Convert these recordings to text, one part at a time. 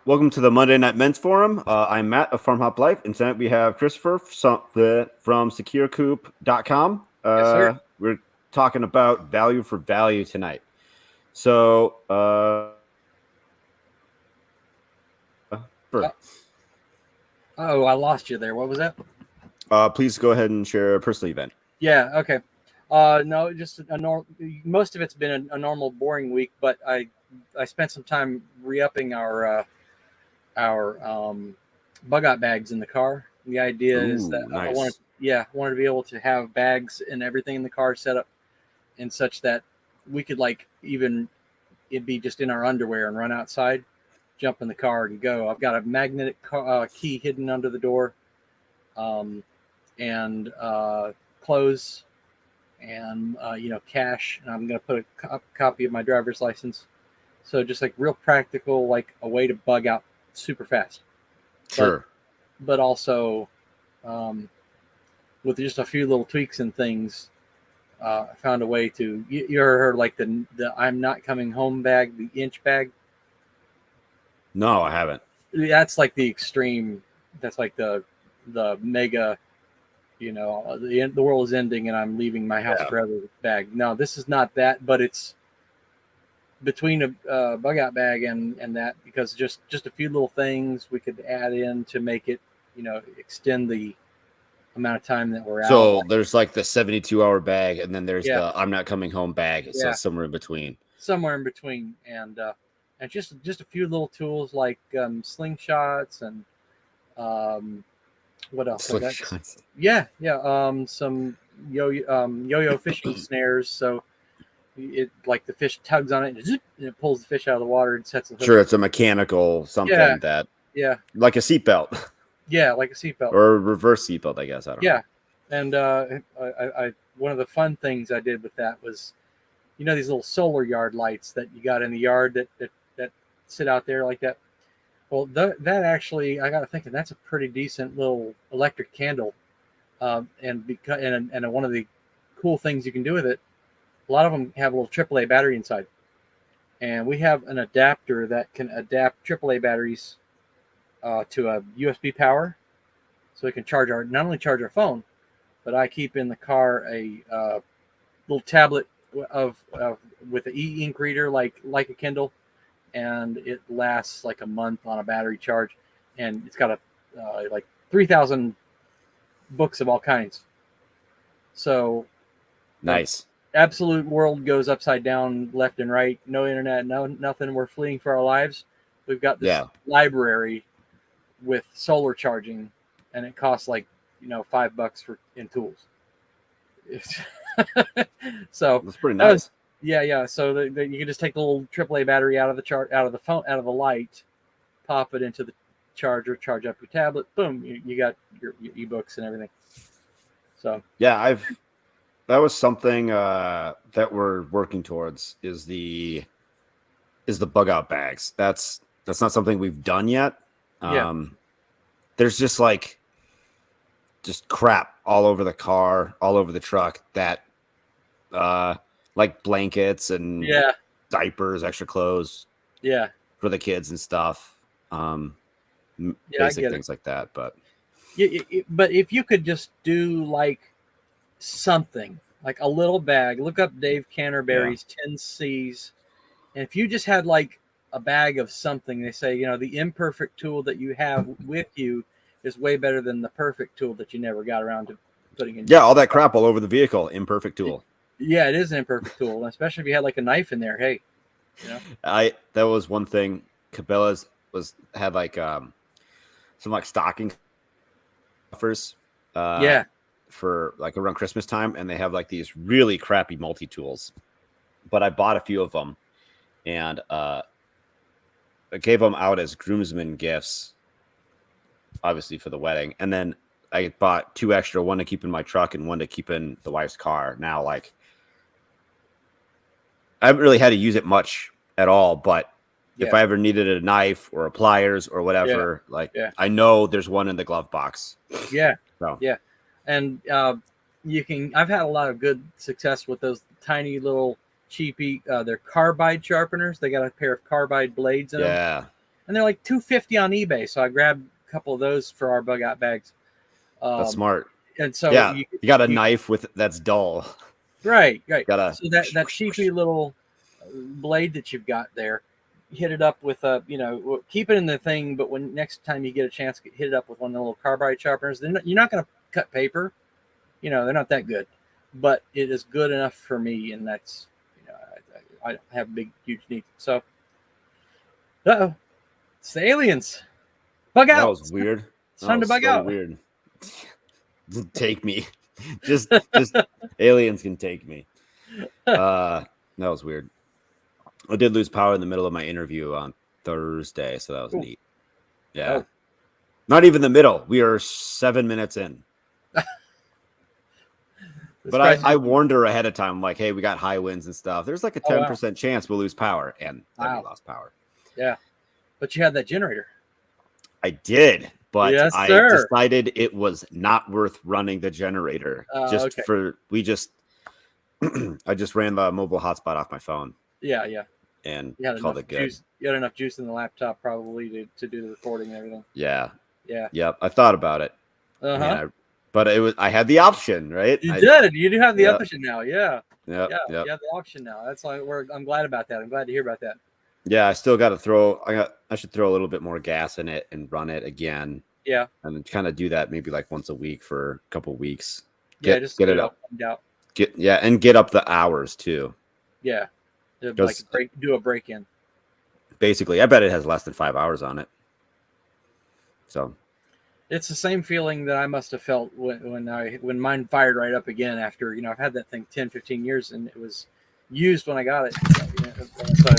Welcome to the Monday Night Men's Forum. I'm Matt of FarmHopLife, and tonight we have Christopher from SecureCoop.com. Yes, sir. We're talking about value for value tonight. So, Uh, I lost you there. What was that? please go ahead and share a personal event. Yeah. Okay. No, just a normal. Most of it's been a normal, boring week, but I spent some time re-upping our bug out bags in the car. The idea is that Ooh, nice. I wanted to be able to have bags and everything in the car set up in such that we could even it'd be just in our underwear and run outside, jump in the car and go. I've got a magnetic key hidden under the door. And clothes and cash, and I'm going to put a copy of my driver's license. So just like real practical, like a way to bug out super fast. Sure. But also with just a few little tweaks and things, I found a way to. You ever heard like the I'm not coming home bag, the inch bag? No, I haven't. That's like the extreme. That's like the mega. The world is ending and I'm leaving my house forever bag. No, this is not that, but it's between a bug out bag and that, because just a few little things we could add in to make it, extend the amount of time that we're out. So there's like the 72-hour bag, and then there's Yeah. the I'm not coming home bag. So Yeah. somewhere in between. Somewhere in between, and just a few little tools like slingshots and what else? Slingshots. Yeah. Some yo-yo fishing snares. So it like the fish tugs on it and it pulls the fish out of the water and sets the hook. Sure, it's a mechanical something that, like a seatbelt. Yeah, like a seatbelt or a reverse seatbelt, I guess. I don't know. Yeah, and I one of the fun things I did with that was, these little solar yard lights that you got in the yard that sit out there like that. Well, that actually, I got to thinking, that's a pretty decent little electric candle, and one of the cool things you can do with it, a lot of them have a little AAA battery inside, and we have an adapter that can adapt AAA batteries to a USB power, so we can not only charge our phone, but I keep in the car a little tablet with an e-ink reader like a Kindle, and it lasts like a month on a battery charge, and it's got a like 3,000 books of all kinds. So nice. Absolute world goes upside down left and right. No internet, no nothing. We're fleeing for our lives. We've got this library with solar charging, and it costs like $5 in tools. So that's pretty nice. Yeah. So you can just take the little AAA battery out of the phone, out of the light, pop it into the charger, charge up your tablet. Boom, you got your ebooks and everything. So yeah, that was something that we're working towards is the bug out bags. That's not something we've done yet. There's just crap all over the car, all over the truck that like blankets and diapers, extra clothes for the kids and stuff, basic things like that. But but if you could just do like something like a little bag, look up Dave Canterbury's 10 C's, and if you just had like a bag of something, they say the imperfect tool that you have with you is way better than the perfect tool that you never got around to putting in. Yeah, all that crap all over the vehicle, imperfect tool. Yeah, it is an imperfect tool, especially if you had like a knife in there. Hey, that was one thing. Cabela's had like some like stocking offers. For like around Christmas time, and they have like these really crappy multi-tools. But I bought a few of them, and I gave them out as groomsmen gifts, obviously for the wedding. And then I bought 2 extra, one to keep in my truck and one to keep in the wife's car. Now, like, I haven't really had to use it much at all, but if I ever needed a knife or a pliers or whatever, I know there's one in the glove box. Yeah. So. Yeah. And I've had a lot of good success with those tiny little cheapy, they're carbide sharpeners. They got a pair of carbide blades in them. and they're like $250 on eBay. So I grabbed a couple of those for our bug out bags. That's smart. And so yeah, you got a knife that's dull. Right. Gotta so that cheapy little blade that you've got there, hit it up with a, keep it in the thing, but when next time you get a chance, hit it up with one of the little carbide sharpeners. You're not going to cut paper, they're not that good, but it is good enough for me, and that's, I have huge needs. So, it's the aliens. Bug out. That was weird. It's time to bug out. Weird. Take me. just aliens can take me. That was weird. I did lose power in the middle of my interview on Thursday, so that was neat. Yeah. Oh. Not even the middle. We are 7 minutes in. But I warned her ahead of time. I'm like, hey, we got high winds and stuff. There's like a 10% chance we'll lose power. And then we lost power. Yeah. But you had that generator. I did. But yes, I decided it was not worth running the generator. I just ran the mobile hotspot off my phone. Yeah. And called it good. You had enough juice in the laptop probably to do the recording and everything. Yeah. Yeah. Yep. I thought about it. But I had the option, right? You did. You do have the option now. Yeah. Yep. You have the option now. That's why I'm glad about that. I'm glad to hear about that. Yeah, I still got to I should throw a little bit more gas in it and run it again. Yeah. And then kind of do that maybe like once a week for a couple weeks. Just get it up. And get up the hours too. Yeah. Like do a break in. Basically, I bet it has less than 5 hours on it. So it's the same feeling that I must have felt when mine fired right up again after, I've had that thing 10, 15 years and it was used when I got it. So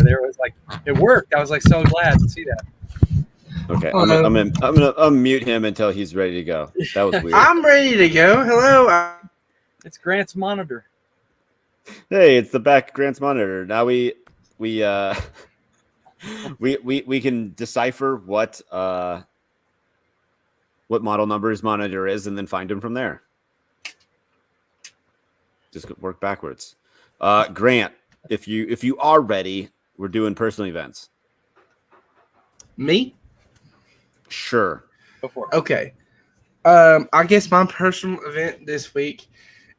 there was like, it worked. I was like so glad to see that. Okay, I'm gonna mute him until he's ready to go. That was weird. I'm ready to go. Hello. It's Grant's monitor. Hey, it's the back Grant's monitor. Now we can decipher what model number his monitor is and then find him from there. Just work backwards. Grant, if you are ready, we're doing personal events. Me? Sure. Go for it. Okay. I guess my personal event this week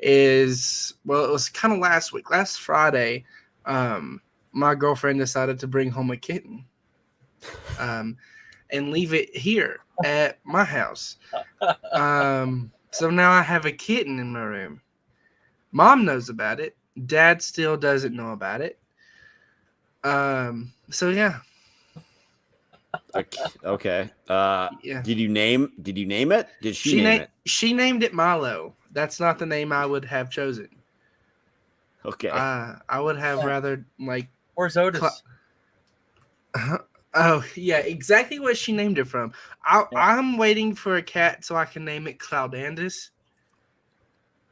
is, well, it was kind of last week. Last Friday, my girlfriend decided to bring home a kitten and leave it here at my house. So now I have a kitten in my room. Mom knows about it. Dad still doesn't know about it. So yeah. Okay. Yeah. Did you name it? Did she name it? She named it Milo. That's not the name I would have chosen. Okay. I would have rather like. Where's Otis? Oh yeah, exactly what she named it from. I'm waiting for a cat so I can name it Cloudandus.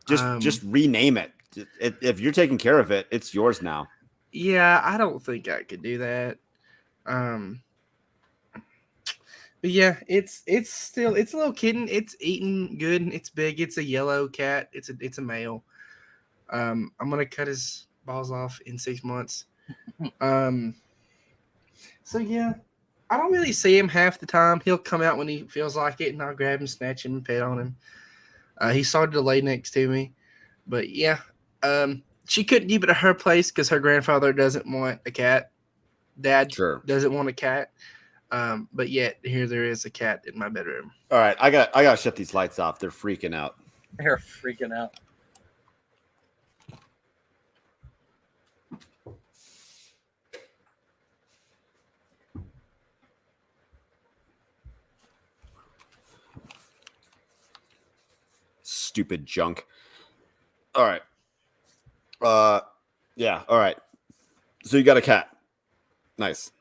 Just rename it. If you're taking care of it, it's yours now. Yeah, I don't think I could do that. But yeah, it's a little kitten. It's eating good. It's big. It's a yellow cat. It's a male. I'm gonna cut his balls off in 6 months. So yeah, I don't really see him half the time. He'll come out when he feels like it, and I'll grab him, snatch him, and pet on him. He started to lay next to me, but yeah, she couldn't keep it at her place because her grandfather doesn't want a cat. Dad doesn't want a cat. But yet here there is a cat in my bedroom. All right, I got to shut these lights off. They're freaking out. They're freaking out. Stupid junk. All right. Yeah. All right. So you got a cat. Nice.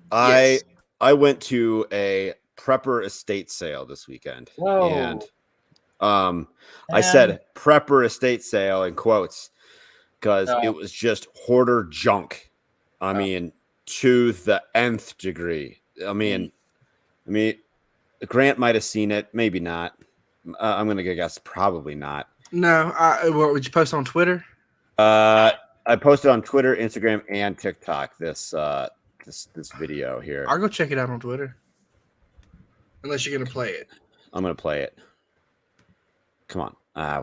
Yes. I went to a prepper estate sale this weekend. Whoa. And I said prepper estate sale in quotes because it was just hoarder junk. I mean, to the nth degree. I mean, Grant might have seen it, maybe not. I'm gonna guess probably not. No, what would you post on Twitter? I posted on Twitter, Instagram, and TikTok this this video here. I'll go check it out on Twitter. Unless you're gonna play it. I'm gonna play it. Come on.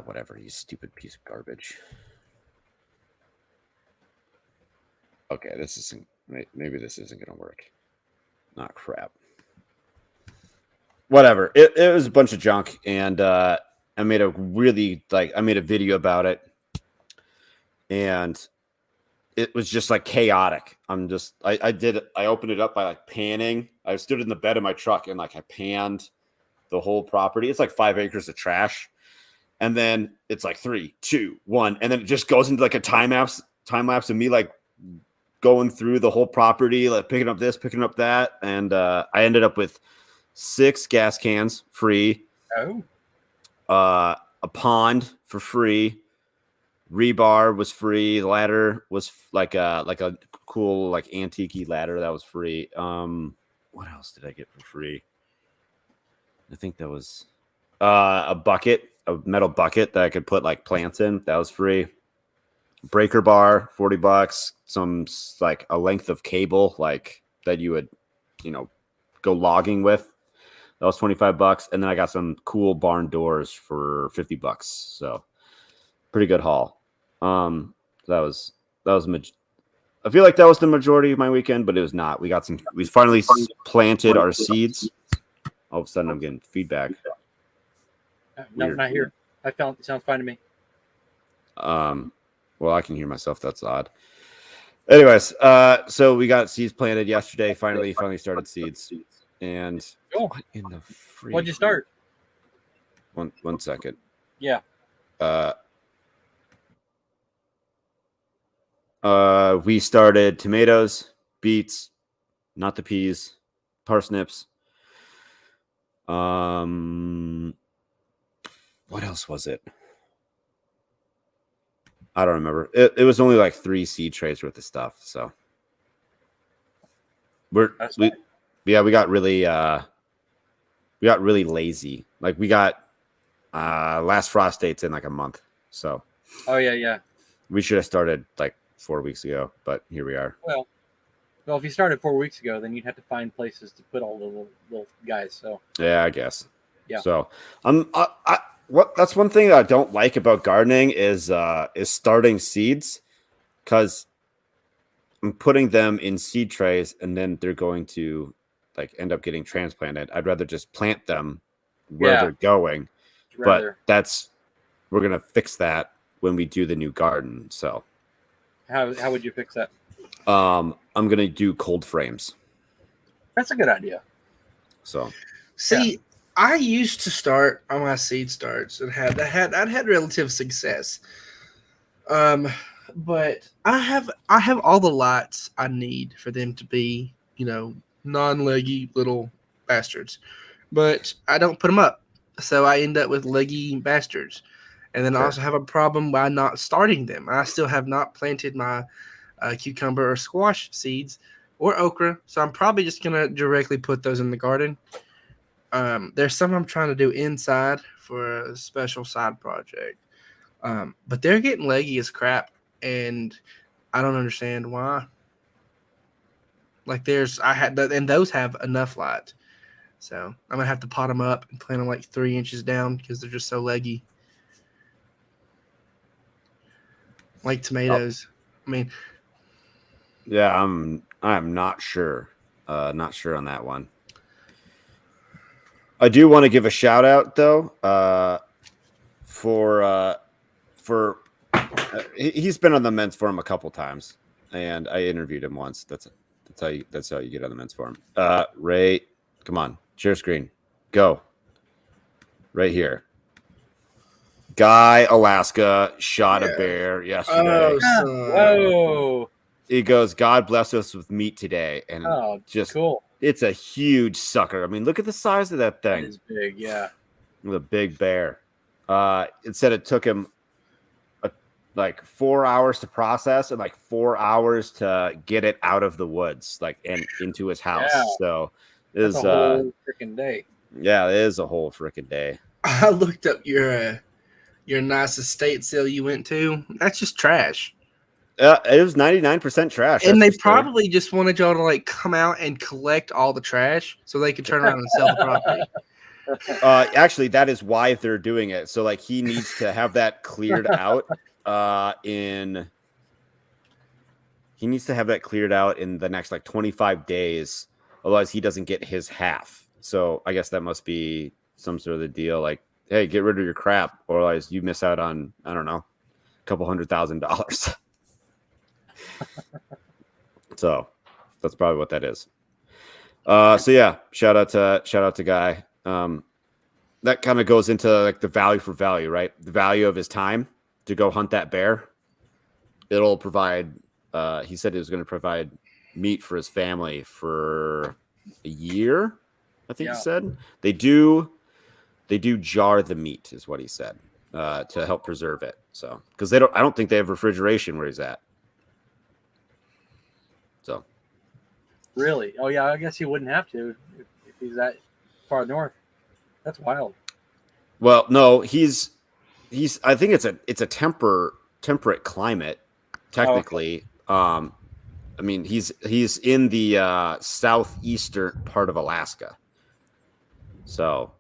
Whatever, you stupid piece of garbage. Okay, this isn't. Maybe this isn't gonna work. Not crap. Whatever. It was a bunch of junk, and I made a video about it, and it was just like chaotic. I opened it up by like panning. I stood in the bed of my truck and like I panned the whole property. It's like 5 acres of trash. And then it's like 3, 2, 1. And then it just goes into like a time lapse of me like going through the whole property, like picking up this, picking up that. And I ended up with 6 gas cans free. Oh. A pond for free. Rebar was free. The ladder was like a cool like antique ladder that was free. What else did I get for free? I think that was a metal bucket that I could put like plants in. That was free. Breaker bar, $40. Some like a length of cable like that you would, go logging with. That was $25. And then I got some cool barn doors for $50. So pretty good haul. That was I feel like that was the majority of my weekend, but it was not. We finally planted our seeds. All of a sudden I'm getting feedback. No, not here. It sounds fine to me. Well, I can hear myself. That's odd. Anyways, so we got seeds planted yesterday. Finally started seeds. And what in the freak? What'd you start? One second. Yeah. We started tomatoes, beets, not the peas, parsnips. What else was it? I don't remember. It was only like 3 seed trays worth of stuff. So we got really lazy. Like we got last frost dates in like a month. So yeah. We should have started like 4 weeks ago, but here we are. Well, if you started 4 weeks ago, then you'd have to find places to put all the little guys. So yeah, I guess. Yeah. So that's one thing that I don't like about gardening is starting seeds, because I'm putting them in seed trays and then they're going to like end up getting transplanted. I'd rather just plant them where they're going. But we're gonna fix that when we do the new garden. So how would you fix that? I'm gonna do cold frames. That's a good idea. So I used to start on my seed starts and I'd had relative success. But I have all the lights I need for them to be, non-leggy little bastards. But I don't put them up. So I end up with leggy bastards. And then I also have a problem by not starting them. I still have not planted my cucumber or squash seeds or okra. So I'm probably just going to directly put those in the garden. There's some I'm trying to do inside for a special side project. But they're getting leggy as crap. And I don't understand why. Like those have enough light. So I'm going to have to pot them up and plant them like 3 inches down because they're just so leggy. Like tomatoes. I mean. Yeah, I'm not sure. Not sure on that one. I do want to give a shout out though, for he's been on the men's forum a couple times, and I interviewed him once. That's how you get on the men's forum. Ray, come on, share screen, go. Right here. Guy, Alaska, shot a bear yesterday. Whoa. He goes, God bless us with meat today. And just cool. It's a huge sucker. I mean, look at the size of that thing. It's big, yeah. The big bear. It said it took him like 4 hours to process and like 4 hours to get it out of the woods, like and into his house. Yeah. So it is a whole freaking day. Yeah, it is a whole freaking day. I looked up your nice estate sale you went to. That's just trash. It was 99% trash. And they for sure. probably just wanted y'all to like come out and collect all the trash so they could turn around and sell the property. Actually, that is why they're doing it. So like he needs to have that cleared out in the next like 25 days. Otherwise he doesn't get his half. So I guess that must be some sort of the deal. Like, hey, get rid of your crap, or otherwise you miss out on, I don't know, a couple $100,000. So that's probably what that is. So yeah, shout out to Guy. That kind of goes into like the value for value, right? The value of his time to go hunt that bear. It'll provide, he said it was going to provide meat for his family for a year. I think he said they do jar the meat is what he said, to help preserve it. So, cause I don't think they have refrigeration where he's at. So. Really? Oh yeah. I guess he wouldn't have to if he's that far north. That's wild. Well, no, he's. I think it's a temperate climate, technically. Oh, okay. I mean, he's in the southeastern part of Alaska, so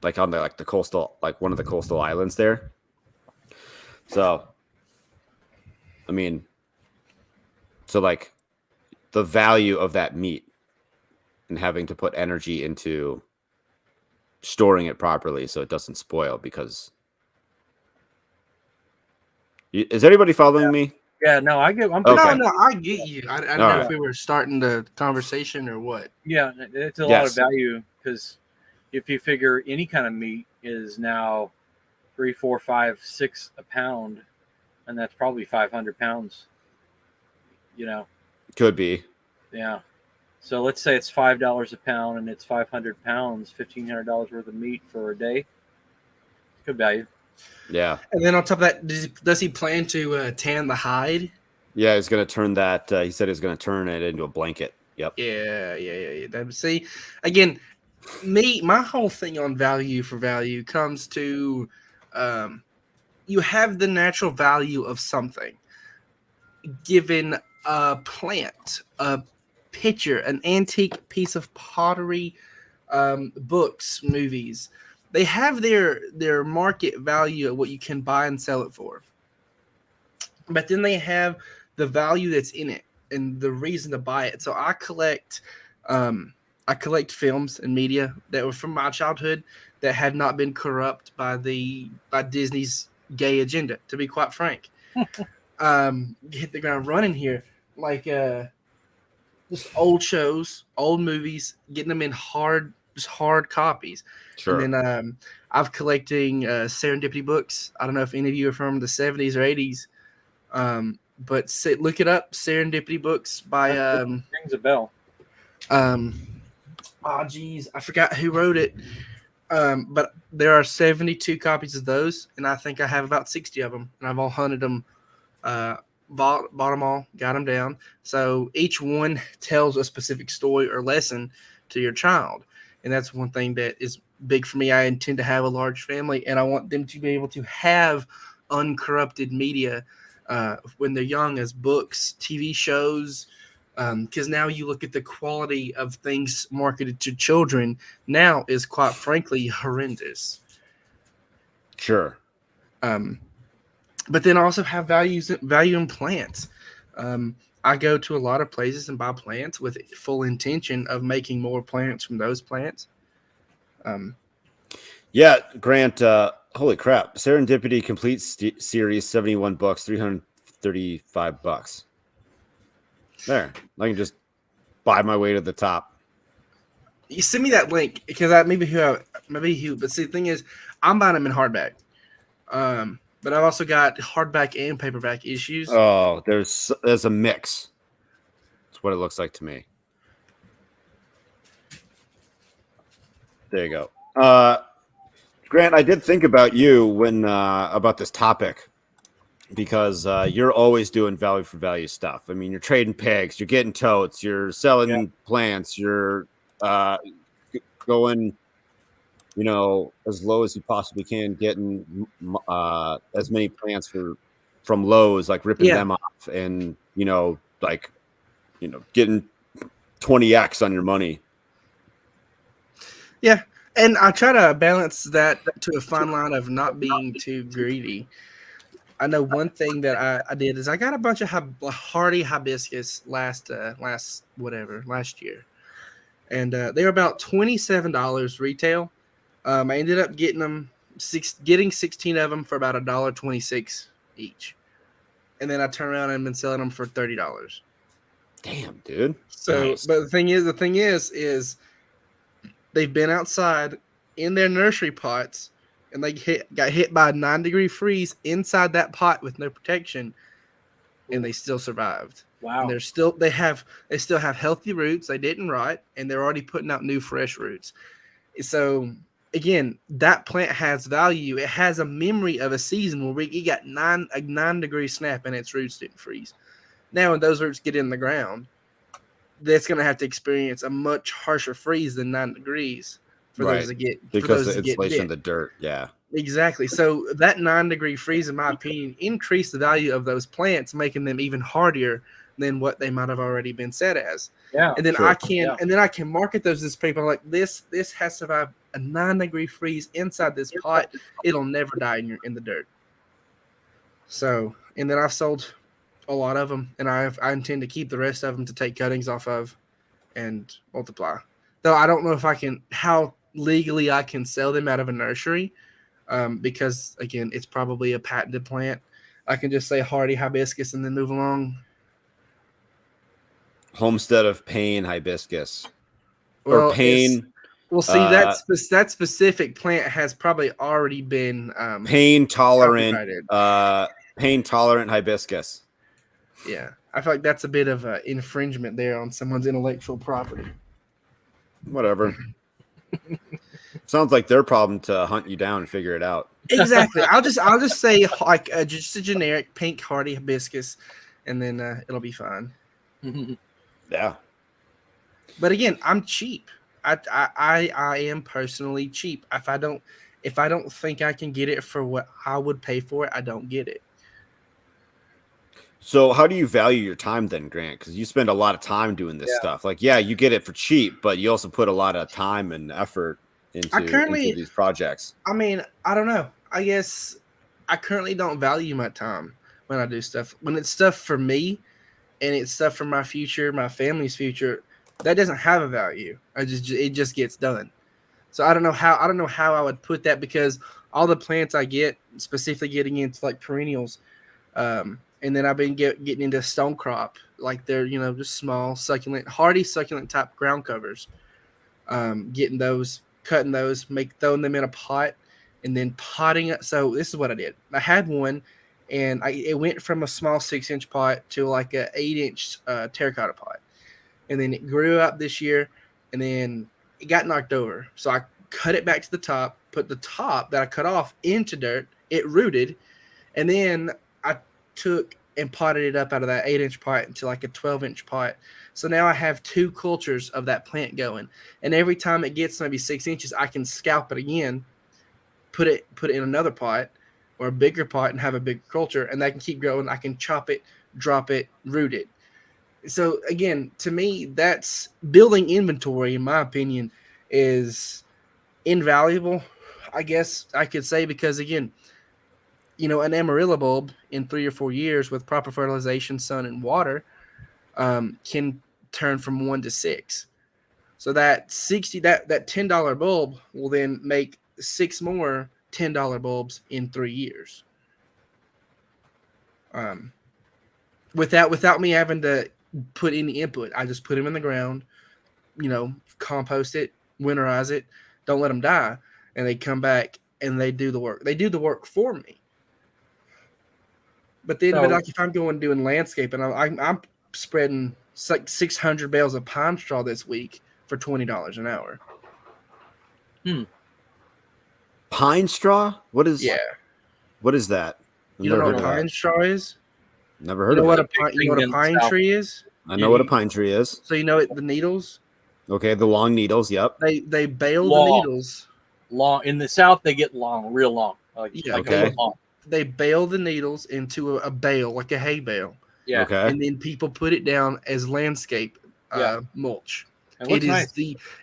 like on the coastal, like one of the coastal islands there. So, I mean, so like the value of that meat and having to put energy into storing it properly so it doesn't spoil, because is anybody following me? Yeah, no, I get. Okay. No, I get you. I don't know if we were starting the conversation or what. Yeah, it's a lot of value, because if you figure any kind of meat is now 3, 4, 5, 6 a pound, and that's probably 500 pounds. You know, could be. Yeah. So let's say it's $5 a pound, and it's 500 pounds, $1,500 worth of meat for a day. Good value. Yeah. And then on top of that, does he plan to tan the hide? Yeah, he's going to turn that. He said he's going to turn it into a blanket. Yep. Yeah. See, again, my whole thing on value for value comes to you have the natural value of something. Given a plant, a picture, an antique piece of pottery, books, movies, they have their market value of what you can buy and sell it for. But then they have the value that's in it and the reason to buy it. So I collect films and media that were from my childhood that had not been corrupt by Disney's gay agenda, to be quite frank. Hit the ground running here, like just old shows, old movies, getting them in hard copies. Sure. And then I've collecting serendipity books. I don't know if any of you are from the 70s or 80s, but look it up. Serendipity books by rings a bell. I forgot who wrote it. But there are 72 copies of those, and I think I have about 60 of them, and I've all hunted them. Bought them all, got them down. So each one tells a specific story or lesson to your child. And that's one thing that is big for me. I intend to have a large family, and I want them to be able to have uncorrupted media when they're young, as books, TV shows, because now you look at the quality of things marketed to children now is quite frankly horrendous. Sure. But then also have value in plants. I go to a lot of places and buy plants with full intention of making more plants from those plants. Yeah, Grant, holy crap. Serendipity Complete Series, 71 books, $335. There. I can just buy my way to the top. You send me that link, because but see, the thing is, I'm buying them in hardback. But I've also got hardback and paperback issues. Oh, there's a mix. That's what it looks like to me. There you go. Grant, I did think about you when about this topic, because you're always doing value for value stuff. I mean, you're trading pigs, you're getting totes, you're selling plants, you're going, as low as you possibly can, getting as many plants for from Lowe's, like ripping them off and, getting 20x on your money. Yeah. And I try to balance that to a fine line of not being too greedy. I know one thing that I did is I got a bunch of hardy hibiscus last year. And they were about $27 retail. I ended up getting 16 of them for about $1.26 each. And then I turned around and been selling them for $30. Damn, dude. So, nice. But the thing is they've been outside in their nursery pots, and they got hit by a 9-degree freeze inside that pot with no protection, and they still survived. Wow. And they still have healthy roots. They didn't rot, and they're already putting out new fresh roots. So again, that plant has value. It has a memory of a season where it got a 9-degree snap and its roots didn't freeze. Now, when those roots get in the ground, that's going to have to experience a much harsher freeze than 9 degrees for those to get because the insulation of the dirt. Yeah, exactly. So that 9-degree freeze, in my opinion, increased the value of those plants, making them even hardier than what they might have already been set as. Yeah, and then I can market those to people like this has survived a 9-degree freeze inside this pot. It'll never die in the dirt. So, and then I've sold a lot of them, and I intend to keep the rest of them to take cuttings off of and multiply. Though I don't know how legally I can sell them out of a nursery, because again, it's probably a patented plant. I can just say hardy hibiscus and then move along. Homestead of Pain hibiscus, or Pain. Well, see, that specific plant has probably already been pain tolerant hibiscus. Yeah, I feel like that's a bit of infringement there on someone's intellectual property. Whatever. Sounds like their problem to hunt you down and figure it out. Exactly. I'll just say like just a generic pink hardy hibiscus, and then it'll be fine. Yeah. But again, I'm cheap. I am personally cheap. If I don't think I can get it for what I would pay for it, I don't get it. So how do you value your time then, Grant? Because you spend a lot of time doing this stuff. Like, yeah, you get it for cheap, but you also put a lot of time and effort into these projects. I mean, I don't know. I guess I currently don't value my time when I do stuff. When it's stuff for me and it's stuff for my future, my family's future, that doesn't have a value. It just gets done. So I don't know how I would put that, because all the plants I get, specifically getting into like perennials, and then I've been getting into stone crop, like they're just small hardy succulent type ground covers. Getting those, cutting those, throwing them in a pot, and then potting it. So this is what I did. I had one, and it went from a small 6-inch pot to like a 8-inch terracotta pot, and then it grew up this year, and then it got knocked over. So I cut it back to the top, put the top that I cut off into dirt. It rooted, and then I took and potted it up out of that 8-inch pot into like a 12-inch pot. So now I have 2 cultures of that plant going, and every time it gets maybe 6 inches, I can scalp it again, put it in another pot or a bigger pot and have a bigger culture, and that can keep growing. I can chop it, drop it, root it. So again, to me, that's building inventory, in my opinion, is invaluable, I guess I could say, because again, an amarilla bulb in 3 or 4 years with proper fertilization, sun, and water can turn from 1 to 6. So that $10 bulb will then make 6 more $10 bulbs in 3 years. Without me having to put any input, I just put them in the ground, compost it, winterize it, don't let them die, and they come back and they do the work. They do the work for me. But then, if I'm going doing landscape, and I'm spreading like 600 bales of pine straw this week for $20 an hour. Pine straw? What is that? You don't know what pine straw is? Never heard of it. You know what a pine tree is? I know what a pine tree is. So you know the needles? Okay, the long needles. Yep. They bale the needles. Long in the South, they get long, real long. Okay. Long. they bale the needles into a bale, like a hay bale. Yeah. Okay. And then people put it down as landscape mulch. It looks nice.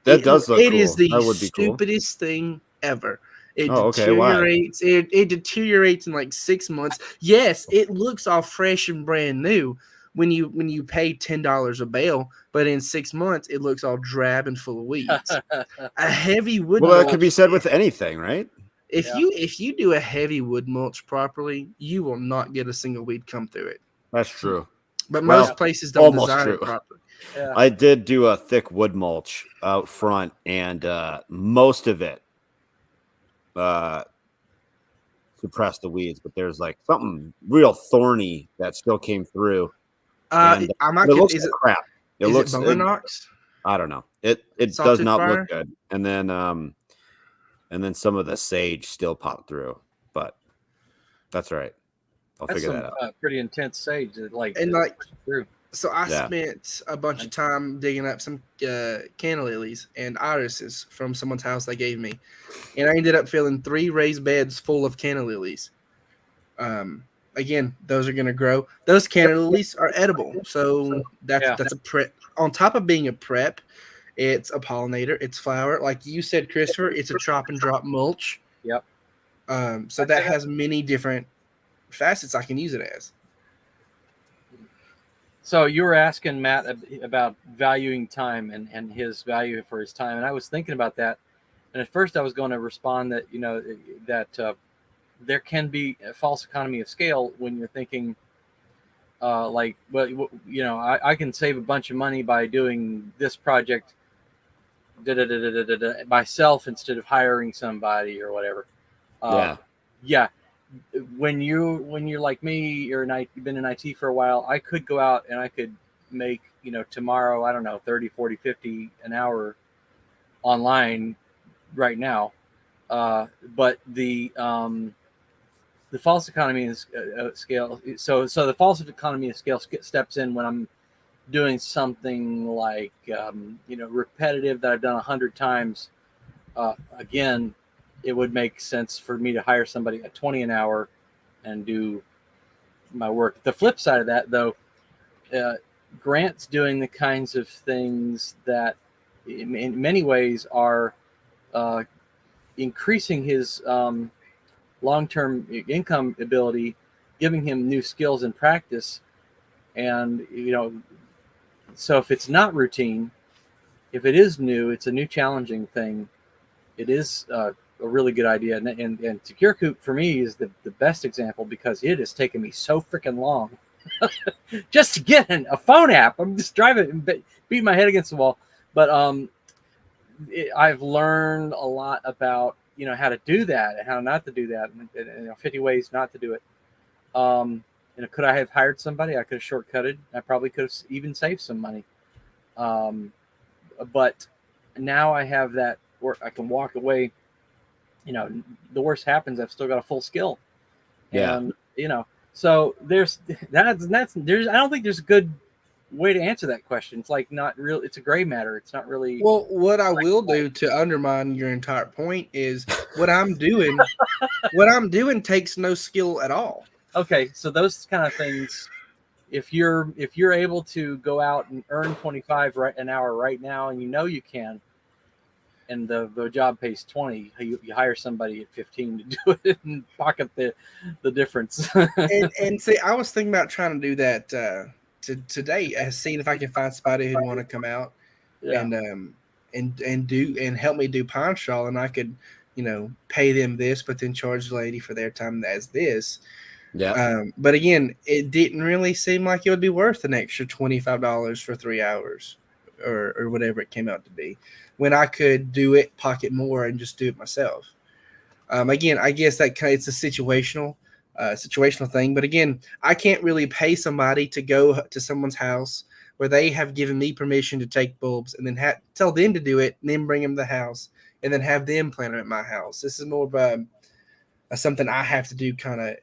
That does look it cool. is the That would be cool. stupidest thing ever. It Oh, okay. Why? deteriorates. It deteriorates in like 6 months. Yes, it looks all fresh and brand new when you pay $10 a bale, but in 6 months it looks all drab and full of weeds. A heavy wood Well, that mulch, could be said with anything, right? if you do a heavy wood mulch properly, you will not get a single weed come through it. That's true. But Well, most places don't almost design true. it properly. Yeah. I did do a thick wood mulch out front, and most of it suppressed the weeds, but there's like something real thorny that still came through. And, it looks like crap. It looks it Bononox? I don't know. It does not look good. And then some of the sage still popped through, but that's all right. I'll figure that out. Pretty intense sage, through. So I spent a bunch of time digging up some canna lilies and irises from someone's house they gave me, and I ended up filling 3 raised beds full of canna lilies. Again, those are going to grow. Those canna lilies are edible, so that's a prep. On top of being a prep, it's a pollinator, it's flower. Like you said, Christopher, it's a chop and drop mulch. Yep. So that has many different facets I can use it as. So you were asking Matt about valuing time and his value for his time, and I was thinking about that. And at first, I was going to respond that that there can be a false economy of scale when you're thinking, I can save a bunch of money by doing this project myself instead of hiring somebody or whatever. Yeah. When you're like me, you've been in IT for a while, I could go out and I could make, tomorrow, I don't know, 30, 40, 50 an hour online right now. But the false economy of scale. So the false economy of scale steps in when I'm doing something like, repetitive that I've done 100 times. Again, it would make sense for me to hire somebody at 20 an hour and do my work. The flip side of that, though, Grant's doing the kinds of things that in many ways are increasing his long-term income ability, giving him new skills and practice. And, so if it's not routine, if it is new, it's a new challenging thing. It is a really good idea. And Secure Coop for me is the best example because it has taken me so freaking long just to get a phone app. I'm just driving and beating my head against the wall. But I've learned a lot about, how to do that and how not to do that, and 50 ways not to do it. Could I have hired somebody? I could have shortcutted. I probably could have even saved some money. But now I have that where I can walk away. The worst happens, I've still got a full skill. Yeah. And, so there's I don't think there's a good way to answer that question. It's like not real. It's a gray matter. It's not really. Well, what I will do to undermine your entire point is what I'm doing. What I'm doing takes no skill at all. Okay, so those kind of things, if you're able to go out and earn 25 an hour right now, and you can, and the job pays 20, you hire somebody at 15 to do it and pocket the difference. and see, I was thinking about trying to do that today, seeing if I can find somebody who'd want to come out and help me do pine straw, and I could, pay them this, but then charge the lady for their time as this. Yeah. But again, it didn't really seem like it would be worth an extra $25 for 3 hours or whatever it came out to be, when I could do it, pocket more, and just do it myself. Again, I guess it's a situational thing. But again, I can't really pay somebody to go to someone's house where they have given me permission to take bulbs and then tell them to do it and then bring them to the house and then have them plant them at my house. This is more of something I have to do kind of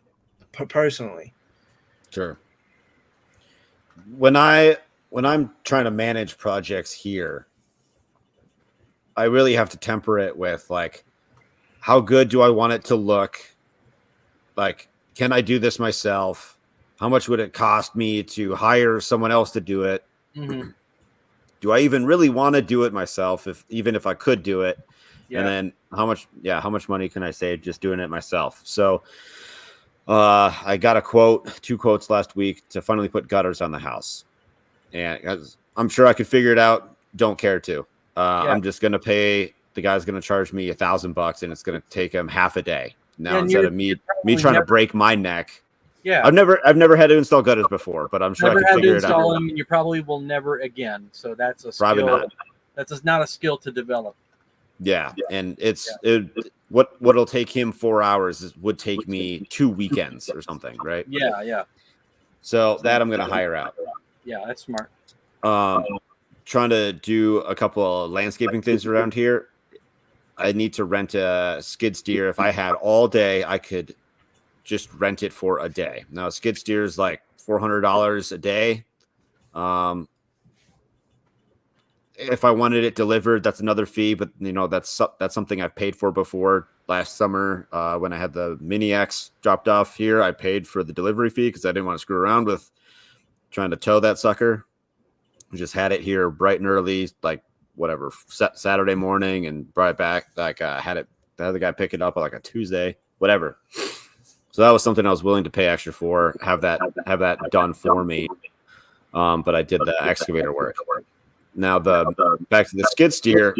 personally. Sure. When I'm trying to manage projects here, I really have to temper it with like, how good do I want it to look? Like, can I do this myself? How much would it cost me to hire someone else to do it? Mm-hmm. Do I even really want to do it myself, even if I could do it? Yeah. And then how much money can I save just doing it myself? So I got two quotes last week to finally put gutters on the house. And I'm sure I could figure it out. Don't care to. I'm just going to pay. The guy's going to charge me $1,000 and it's going to take him half a day. Now, instead of me trying to break my neck. Yeah. I've never had to install gutters before, but I'm sure I can figure it out. Never had to install them, and you probably will never again. So that's a probably skill. Not. That's not a skill to develop. Yeah. And what'll take him 4 hours would take me 2 weekends or something, right? Yeah. So that I'm going to hire out. Yeah, that's smart. Trying to do a couple of landscaping things around here. I need to rent a skid steer. If I had all day, I could just rent it for a day. Now, a skid steer is like $400 a day. If I wanted it delivered, that's another fee. But that's something I've paid for before. Last summer, when I had the Mini X dropped off here, I paid for the delivery fee because I didn't want to screw around with trying to tow that sucker. Just had it here bright and early, like whatever, Saturday morning, and brought it back. Like had the guy pick it up on like a Tuesday, whatever. So that was something I was willing to pay extra for, have that done for me. But I did the excavator work. Now back to the skid steer,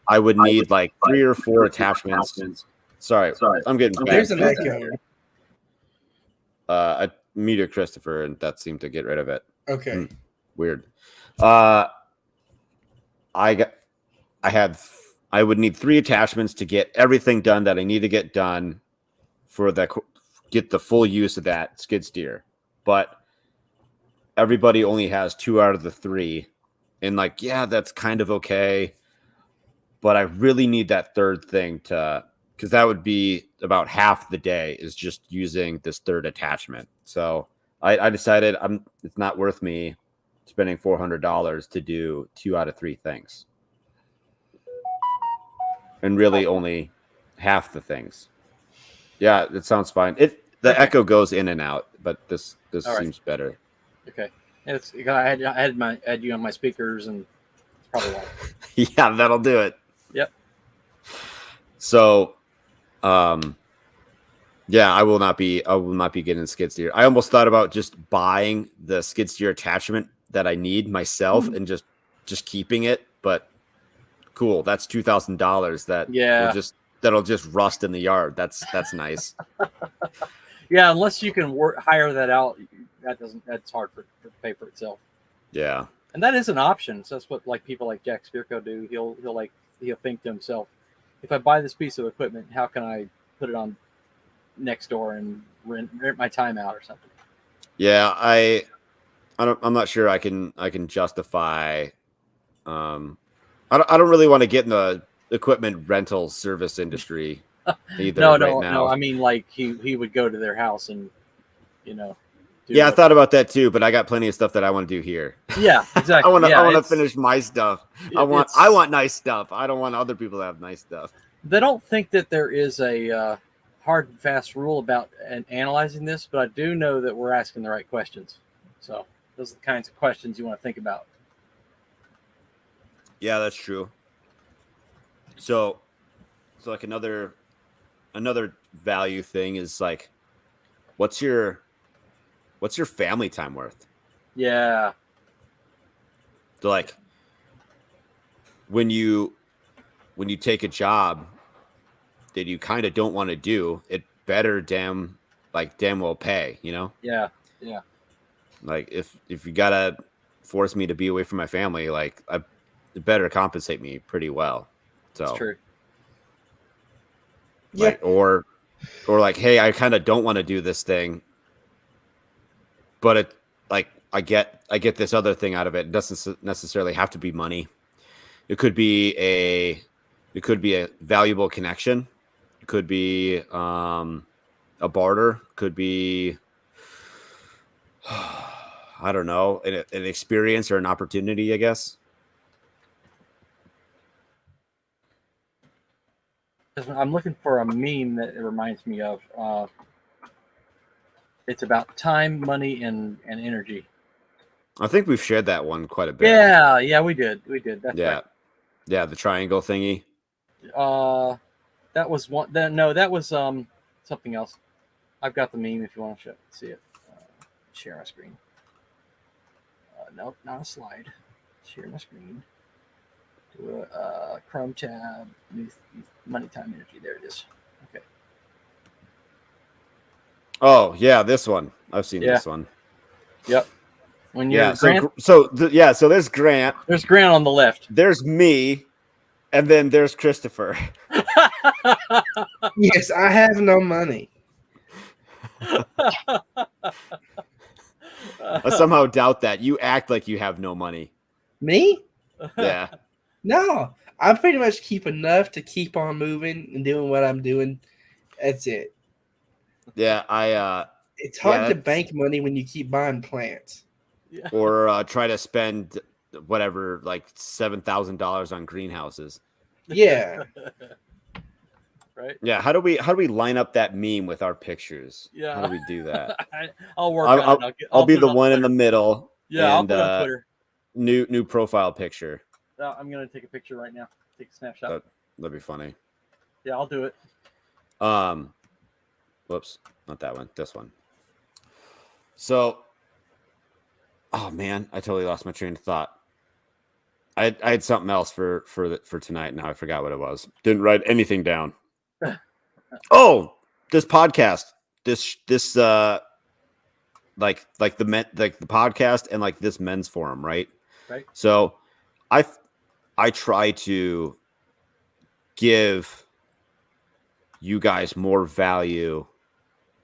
I would need like 3 or 4 attachments. Sorry, I'm getting back. There's an echo. I muted Christopher, and that seemed to get rid of it. Okay. Weird. I would need 3 attachments to get everything done that I need to get done for get the full use of that skid steer. But everybody only has 2 out of the 3. And that's kind of okay. But I really need that third thing because that would be about half the day is just using this third attachment. So I decided it's not worth me spending $400 to do 2 out of 3 things. And really only half the things. Yeah, it sounds fine. The echo goes in and out, but this seems better. Okay. I had you on my speakers, and it's probably why. Yeah, that'll do it. Yep. So, yeah, I will not be getting a skid steer. I almost thought about just buying the skid steer attachment that I need myself and just keeping it, but cool. That's $2,000 that'll just rust in the yard. That's nice. Yeah, unless you can hire that out, that's hard to pay for itself. Yeah. And that is an option. So that's what people like Jack Spirko do. He'll think to himself, if I buy this piece of equipment, how can I put it on next door and rent my time out or something? Yeah, I'm not sure I can justify. I don't really want to get in the equipment rental service industry either. No. I mean, he would go to their house and I thought about that too, but I got plenty of stuff that I want to do here. Yeah, exactly. I want to finish my stuff. I want nice stuff. I don't want other people to have nice stuff. They don't think that there is a hard and fast rule about analyzing this, but I do know that we're asking the right questions. So those are the kinds of questions you want to think about. Yeah, that's true. So like another value thing is like, what's your family time worth? Yeah. So like when you take a job that you kind of don't want to do, it better damn well pay, Yeah. Like if you gotta force me to be away from my family, it better compensate me pretty well. So that's true. Like, or like, hey, I kind of don't want to do this thing, but it I get this other thing out of it. It doesn't necessarily have to be money. It could be a valuable connection. It could be a barter. Could be I don't know, an experience or an opportunity, I guess. I'm looking for a meme that it reminds me of. It's about time, money, and energy. I think we've shared that one quite a bit. Yeah, we did. That's yeah. right. Yeah, the triangle thingy. That was one. That was something else. I've got the meme if you want to see it. Share my screen. Nope, not a slide. Share my screen. Do a Chrome tab. Money, time, energy. There it is. Okay. Oh yeah, this one. I've seen this one. Yep. When you're so there's Grant. There's Grant on the left. There's me, and then there's Christopher. Yes, I have no money. I somehow doubt that. You act like you have no money. Me? Yeah. No, I pretty much keep enough to keep on moving and doing what I'm doing. That's it. Yeah, it's hard to bank money when you keep buying plants. Yeah. Or try to spend whatever, like $7,000 on greenhouses. Yeah. Right. Yeah. How do we line up that meme with our pictures? Yeah. How do we do that? I'll work on it. I'll be the one in the middle. Yeah, and, I'll put it on Twitter. New profile picture. I'm gonna take a picture right now. Take a snapshot. That'd be funny. Yeah, I'll do it. Whoops, not that one. This one. So, oh man, I totally lost my train of thought. I had something else for tonight. Now I forgot what it was. Didn't write anything down. Oh, this podcast. This like the podcast and like this men's forum, right? Right. So, I try to give you guys more value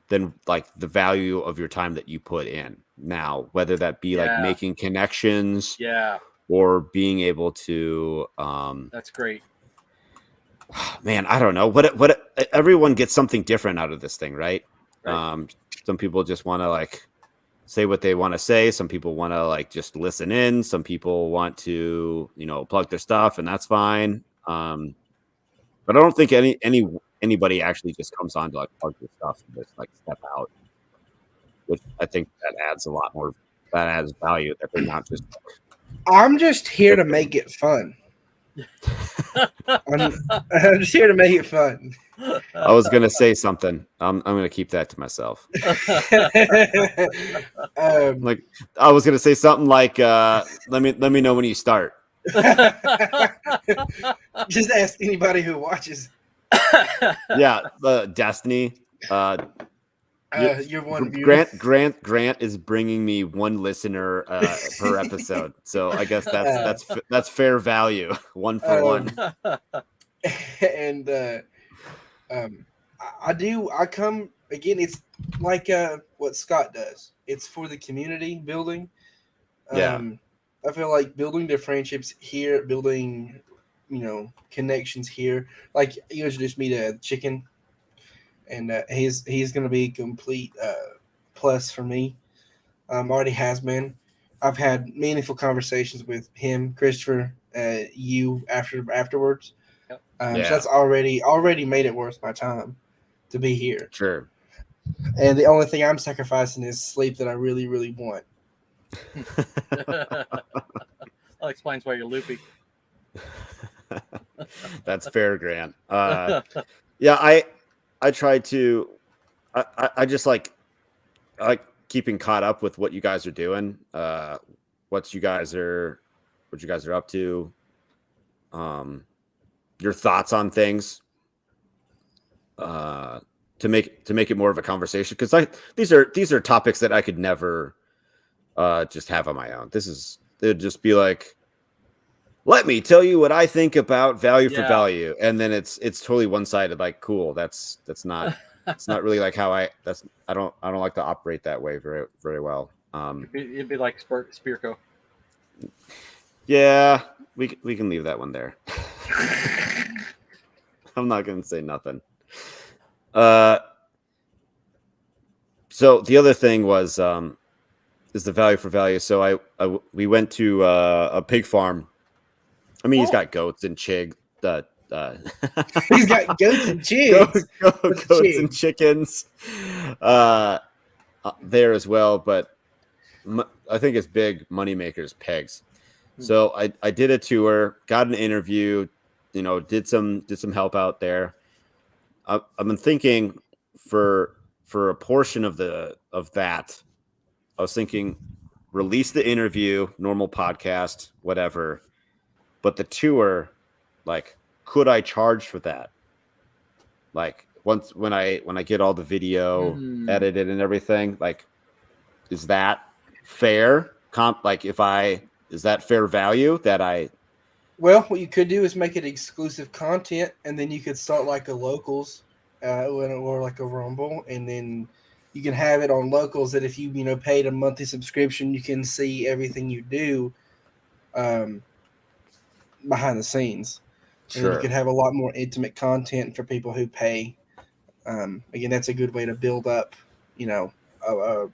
than like the value of your time that you put in now, whether that be like making connections, or being able to that's great, man. I don't know what everyone gets something different out of this thing, right? Some people just want to like say what they want to say. Some people want to like just listen in. Some people want to, plug their stuff, and that's fine. But I don't think anybody actually just comes on to like plug their stuff and just like step out, which I think that adds a lot more. That adds value. That they're not just. I'm just here to make it fun. I'm just here to make it fun. I was gonna say something. I'm gonna keep that to myself. Like I was gonna say something like, "Let me know when you start." Just ask anybody who watches. Yeah, Destiny. You're one viewer. Grant is bringing me one listener per episode, so I guess that's fair value. 1 for 1. And I come again. It's like what Scott does. It's for the community building. I feel like building the friendships here, building, connections here. Like you introduced me to Chicken, and he's going to be a complete plus for me. Already has been. I've had meaningful conversations with him, Christopher, you afterwards. Yep. So that's already made it worth my time to be here. Sure. And the only thing I'm sacrificing is sleep that I really, really want. That explains why you're loopy. That's fair, Grant. I try to. I just like keeping caught up with what you guys are doing. What you guys are up to. Your thoughts on things. To make it more of a conversation, because these are topics that I could never just have on my own. It'd just be like, let me tell you what I think about value for value, and then it's totally one sided. Like, cool, that's not it's not really like how I don't like to operate that way very very well. It'd be like Spearco. Yeah, we can leave that one there. I'm not gonna say nothing. So the other thing was is the value for value. So we went to a pig farm. I mean, he's got goats and chigs. He's got goats and chigs. Goats and chickens. there as well, but I think it's big money makers pigs. So I did a tour, got an interview, did some help out there. I've been thinking for a portion of that, I was thinking release the interview, normal podcast, whatever, but the tour, like, could I charge for that? Like once when I get all the video edited and everything, like, is that fair? Is that fair value that I? Well, what you could do is make it exclusive content, and then you could start like a locals, or like a Rumble, and then you can have it on locals. That if you paid a monthly subscription, you can see everything you do, behind the scenes. And then you could have a lot more intimate content for people who pay. Again, that's a good way to build up, a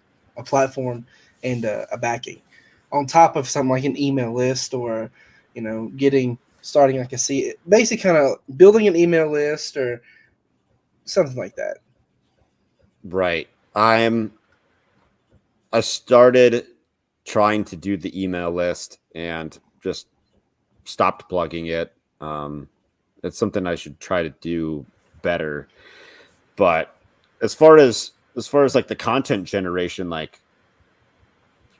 platform and a backing, on top of something like an email list, or starting like basically kind of building an email list or something like that. Right. I started trying to do the email list and just stopped plugging it. It's something I should try to do better. But as far as like the content generation, like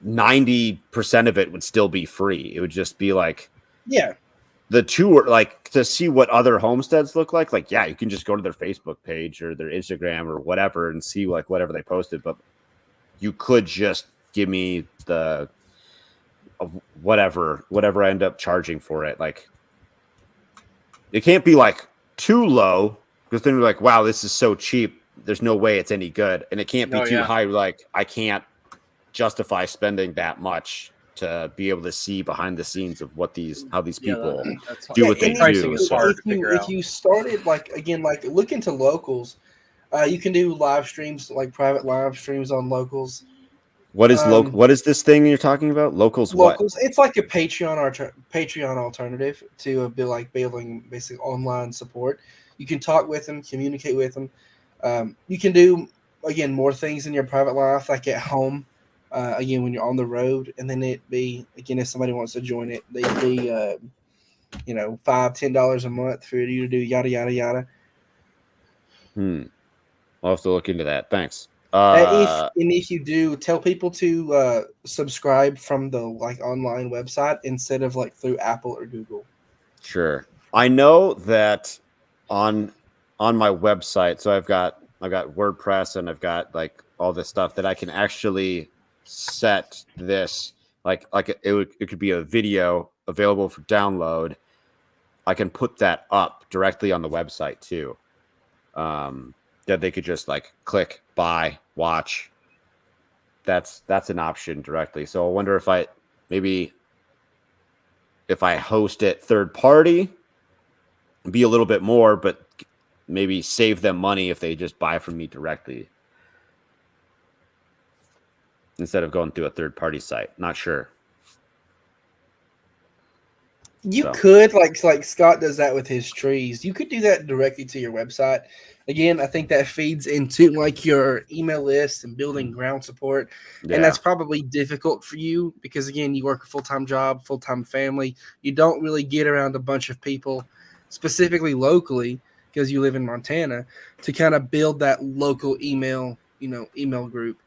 90% of it would still be free. It would just be like, the tour, like, to see what other homesteads look like. Like, yeah, you can just go to their Facebook page or their Instagram or whatever and see like whatever they posted. But you could just give me the whatever I end up charging for it. Like, it can't be like too low, because then you're like, wow, this is so cheap. There's no way it's any good. And it can't be too high. Like, I can't justify spending that much to be able to see behind the scenes of how these people do what they do. If you started look into locals, you can do live streams, like private live streams on locals. What is what is this thing you're talking about? Locals. It's like a Patreon alternative to building basic online support. You can talk with them, communicate with them. You can do more things in your private life, like at home. When you're on the road, and then it be if somebody wants to join it, they'd be $5-10 a month for you to do yada yada yada. I'll have to look into that. Thanks. If you do, tell people to subscribe from the online website instead of through Apple or Google. Sure. I know that on my website, so I've got WordPress, and I've got all this stuff that I can actually set this it could be a video available for download. I can put that up directly on the website too. That they could just click, buy, watch. That's an option directly. So I wonder if I host it third party, be a little bit more, but maybe save them money if they just buy from me directly, instead of going through a third-party site. Not sure. You could, like Scott does that with his trees. You could do that directly to your website. Again, I think that feeds into your email list and building ground support. Yeah. And that's probably difficult for you because, again, you work a full-time job, full-time family. You don't really get around a bunch of people, specifically locally, because you live in Montana, to kind of build that local email group.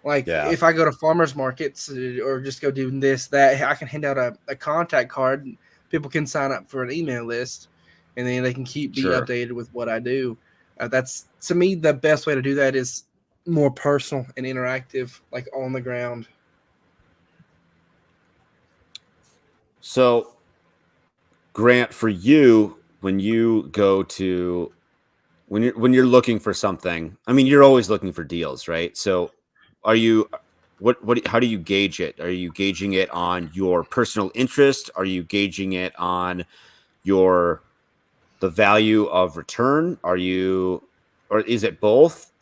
If I go to farmers markets or just go do this, that, I can hand out a contact card. People can sign up for an email list, and then they can be updated with what I do. That's, to me, the best way to do that is more personal and interactive, on the ground. So, Grant, for you, when you go to when you're looking for something, I mean, you're always looking for deals, right? So, how do you gauge it? Are you gauging it on your personal interest? Are you gauging it on the value of return? Or is it both?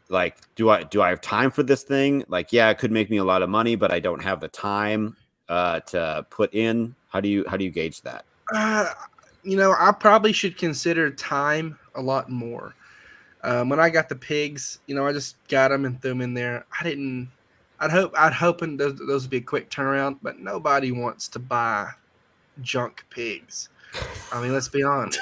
Do I have time for this thing? It could make me a lot of money, but I don't have the time to put in. How do you gauge that? I probably should consider time a lot more. When I got the pigs, I just got them and threw them in there. I didn't I'd hoping those would be a quick turnaround, but nobody wants to buy junk pigs. I mean, let's be honest.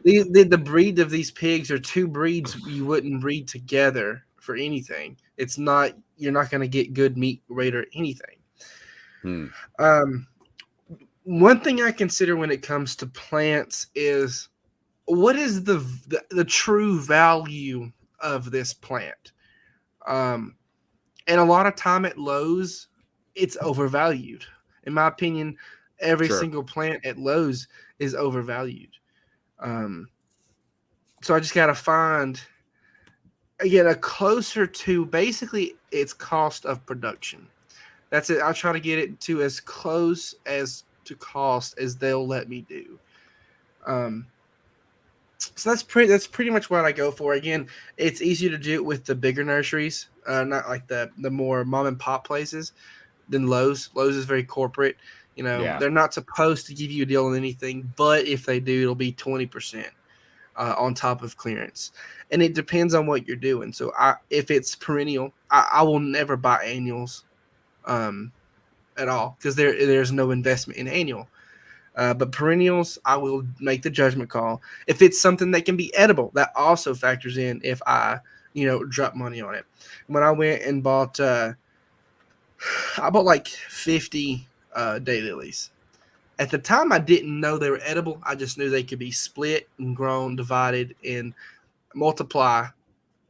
The breed of these pigs are two breeds you wouldn't breed together for anything. It's not you're not going to get good meat rate or anything. One thing I consider when it comes to plants is what is the true value of this plant. And a lot of time at Lowe's, it's overvalued. In my opinion, every single plant at Lowe's is overvalued. So I just got to find, again, a closer to basically its cost of production. That's it. I'll try to get it to as close as to cost as they'll let me do. So that's pretty much what I go for. Again, it's easier to do it with the bigger nurseries, not like the more mom and pop places than Lowe's. Lowe's is very corporate. They're not supposed to give you a deal on anything, but if they do, it'll be 20% on top of clearance. And it depends on what you're doing. So if it's perennial, I will never buy annuals at all because there's no investment in annual. But perennials, I will make the judgment call. If it's something that can be edible, that also factors in if I, drop money on it. When I went and bought, I bought like 50 daylilies. At the time, I didn't know they were edible. I just knew they could be split and grown, divided, and multiply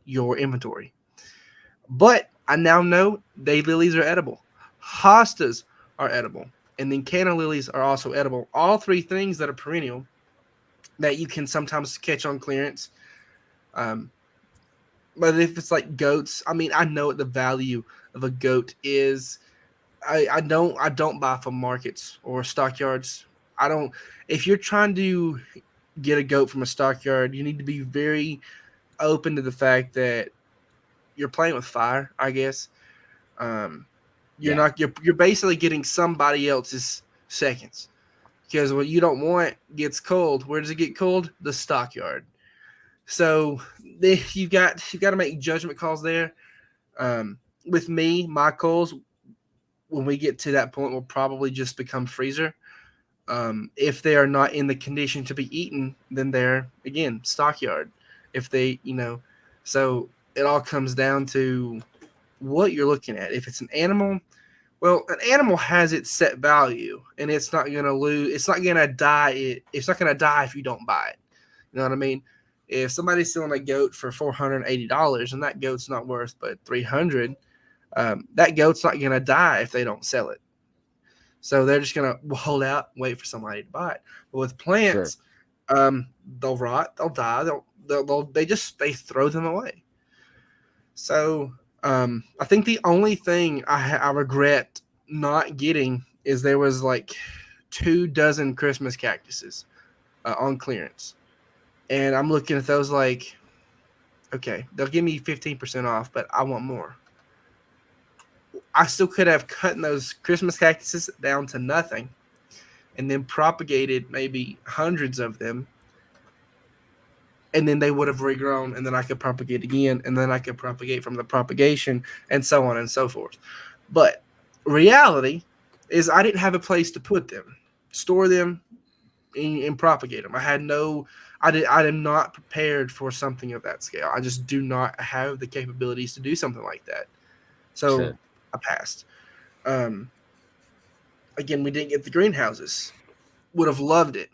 your inventory. But I now know daylilies are edible. Hostas are edible. And then canna lilies are also edible. All three things that are perennial that you can sometimes catch on clearance. But if it's like goats, I mean, I know what the value of a goat is. I don't buy from markets or stockyards. I don't. If you're trying to get a goat from a stockyard, you need to be very open to the fact that you're playing with fire, I guess. You're basically getting somebody else's seconds because what you don't want gets cold. Where does it get cold? The stockyard. So you've got to make judgment calls there. With me, my calls when we get to that point will probably just become freezer. If they are not in the condition to be eaten, then they're again stockyard. If they, so it all comes down to what you're looking at. If it's an animal, well, an animal has its set value, and it's not going to lose. It's not going to die. It's not going to die if you don't buy it. You know what I mean? If somebody's selling a goat for $480 and that goat's not worth but $300, that goat's not going to die if they don't sell it. So they're just going to hold out, wait for somebody to buy it. But with plants, they'll rot, they'll die, they throw them away. So I think the only thing I regret not getting is there was like 24 Christmas cactuses on clearance. And I'm looking at those like, okay, they'll give me 15% off, but I want more. I still could have cut those Christmas cactuses down to nothing and then propagated maybe hundreds of them. And then they would have regrown, and then I could propagate again, and then I could propagate from the propagation, and so on and so forth. But reality is I didn't have a place to put them, store them, and propagate them. I am not prepared for something of that scale. I just do not have the capabilities to do something like that. So I passed. Again, we didn't get the greenhouses. Would have loved it.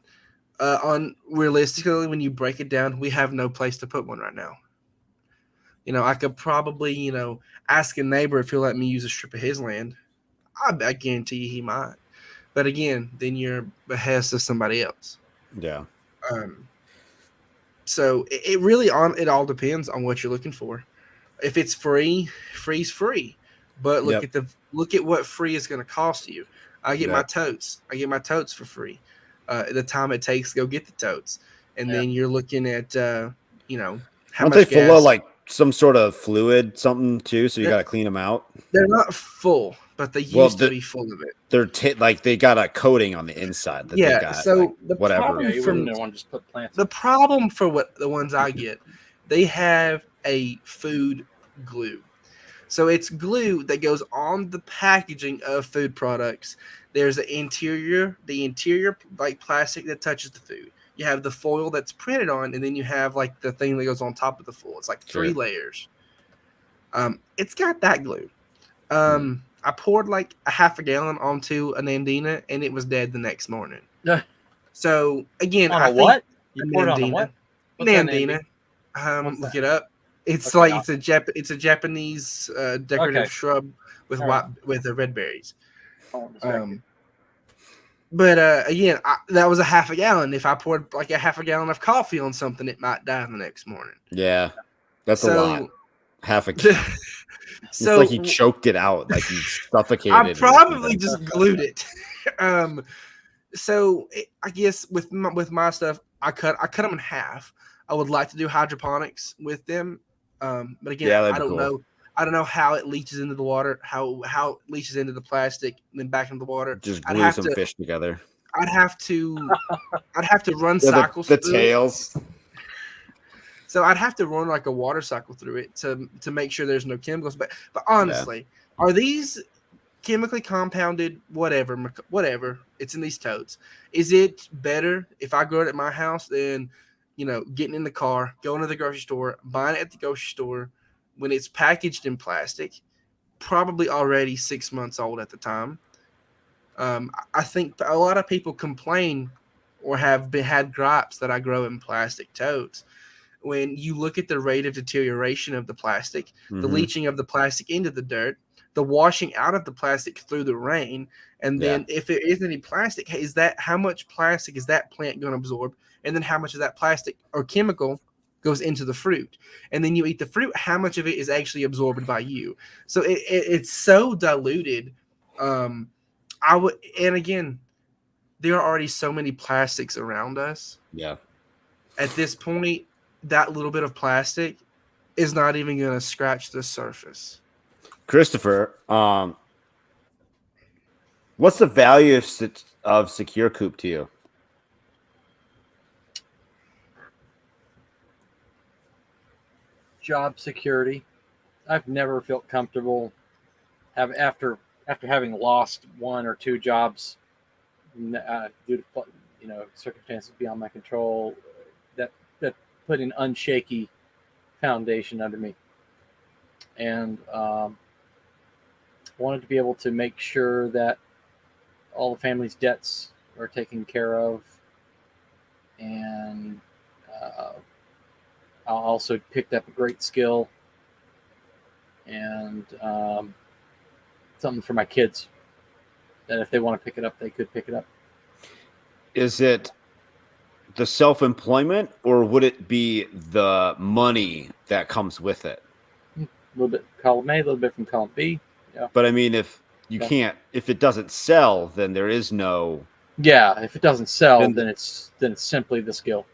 Realistically, when you break it down, we have no place to put one right now. I could probably, ask a neighbor if he'll let me use a strip of his land. I guarantee you he might. But again, then you're behest of somebody else. Yeah. So it really it all depends on what you're looking for. If it's free, free's free. But look at what free is going to cost you. I get my totes. I get my totes for free. The time it takes to go get the totes, and then you're looking at how aren't much they full gas. of like some sort of fluid, something too? So you got to clean them out. They're not full, but they used to be full of it. They're they got a coating on the inside. That they got, so the whatever. Problem from just put plants. The problem for the ones I get, they have a food glue. So it's glue that goes on the packaging of food products. There's the interior like plastic that touches the food. You have the foil that's printed on, and then you have like the thing that goes on top of the foil. It's like 3 layers. It's got that glue. I poured like a half a gallon onto an Andina, and it was dead the next morning. So again, on what? You poured on a what? An Andina. Look it up. It's like it's a Japanese decorative shrub with with the red berries. But again, that was a half a gallon. If I poured like a half a gallon of coffee on something, it might die the next morning. Yeah, that's a lot. Half a gallon. It's like he choked it out, like he suffocated. I probably just glued it. I guess with my stuff, I cut them in half. I would like to do hydroponics with them, but again, I don't know. I don't know how it leaches into the water, how it leaches into the plastic, and then back into the water. Just glue some fish together. I'd have to run cycles. The tails. So I'd have to run like a water cycle through it to make sure there's no chemicals. But honestly, are these chemically compounded, whatever, it's in these totes? Is it better if I grow it at my house than, getting in the car, going to the grocery store, buying it at the grocery store when it's packaged in plastic, probably already 6 months old at the time? I think a lot of people complain or have had gripes that I grow in plastic totes. When you look at the rate of deterioration of the plastic, the leaching of the plastic into the dirt, the washing out of the plastic through the rain, and then if there isn't any plastic, how much plastic is that plant going to absorb? And then how much of that plastic or chemical goes into the fruit? And then you eat the fruit, how much of it is actually absorbed by you? So it's so diluted. And again, there are already so many plastics around us. Yeah. At this point, that little bit of plastic is not even going to scratch the surface. Christopher, what's the value of Secure Coop to you? Job security. I've never felt comfortable after having lost 1 or 2 jobs due to circumstances beyond my control. That put an unshaky foundation under me, and wanted to be able to make sure that all the family's debts are taken care of, and I also picked up a great skill and something for my kids that if they want to pick it up, they could pick it up. Is it the self-employment, or would it be the money that comes with it? A little bit from column A, a little bit from column B. Yeah. But I mean, if it doesn't sell, then there is no. Yeah, if it doesn't sell, then it's simply the skill.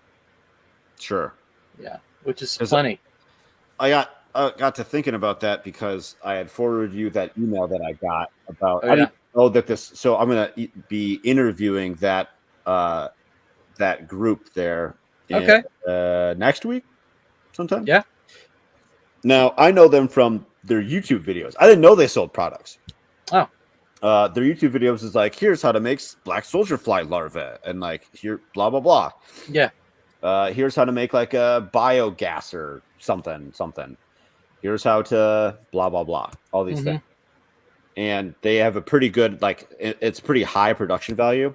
Sure. Yeah, which is plenty. I got to thinking about that because I had forwarded you that email that I got about. So I'm gonna be interviewing that group there. Next week, sometime. Yeah. Now I know them from their YouTube videos. I didn't know they sold products. Oh. Their YouTube videos is like, here's how to make black soldier fly larvae, and like here, blah blah blah. Yeah. Here's how to make like a biogas or something. Here's how to blah blah blah. All these things, and they have a pretty good it's pretty high production value.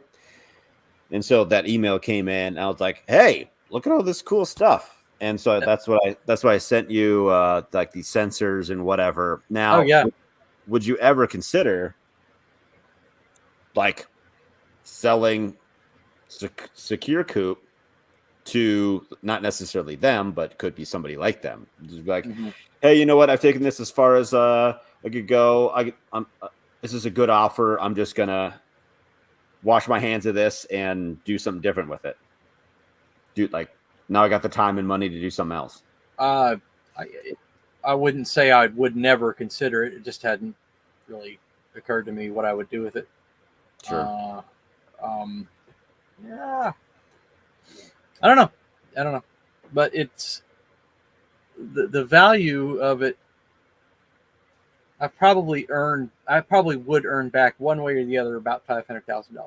And so that email came in, and I was like, hey, look at all this cool stuff. And so that's why I sent you like these sensors and whatever. Now, would you ever consider like selling Secure Coop to not necessarily them, but could be somebody like them? Just be like, hey, you know what? I've taken this as far as I could go. This is a good offer. I'm just gonna wash my hands of this and do something different with it. Now I got the time and money to do something else. I wouldn't say I would never consider it. It just hadn't really occurred to me what I would do with it. Sure. Yeah. I don't know. But it's the value of it I probably would earn back one way or the other about $500,000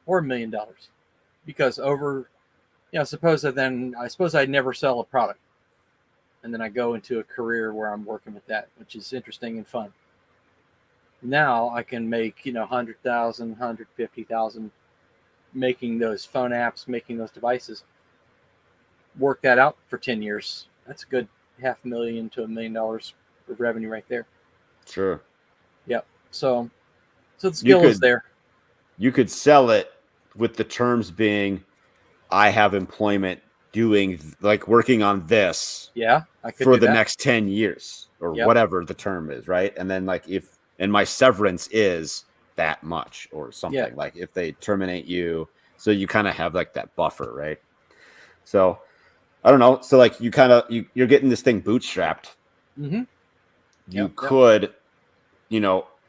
or $1 million, because suppose I never sell a product, and then I go into a career where I'm working with that, which is interesting and fun. Now I can make 100,000, 150,000 making those phone apps, making those devices. Work that out for 10 years. That's a good $500,000 to $1 million of revenue right there. Sure. Yep. So the skill is there. You could sell it with the terms being, I have employment doing working on this. Yeah, I could for the next 10 years or Yep. whatever the term is, right? And then and my severance is that much or something. Yeah. Like if they terminate you, so you kind of have like that buffer, right? So I don't know. So like you're getting this thing bootstrapped. Mm-hmm. You could,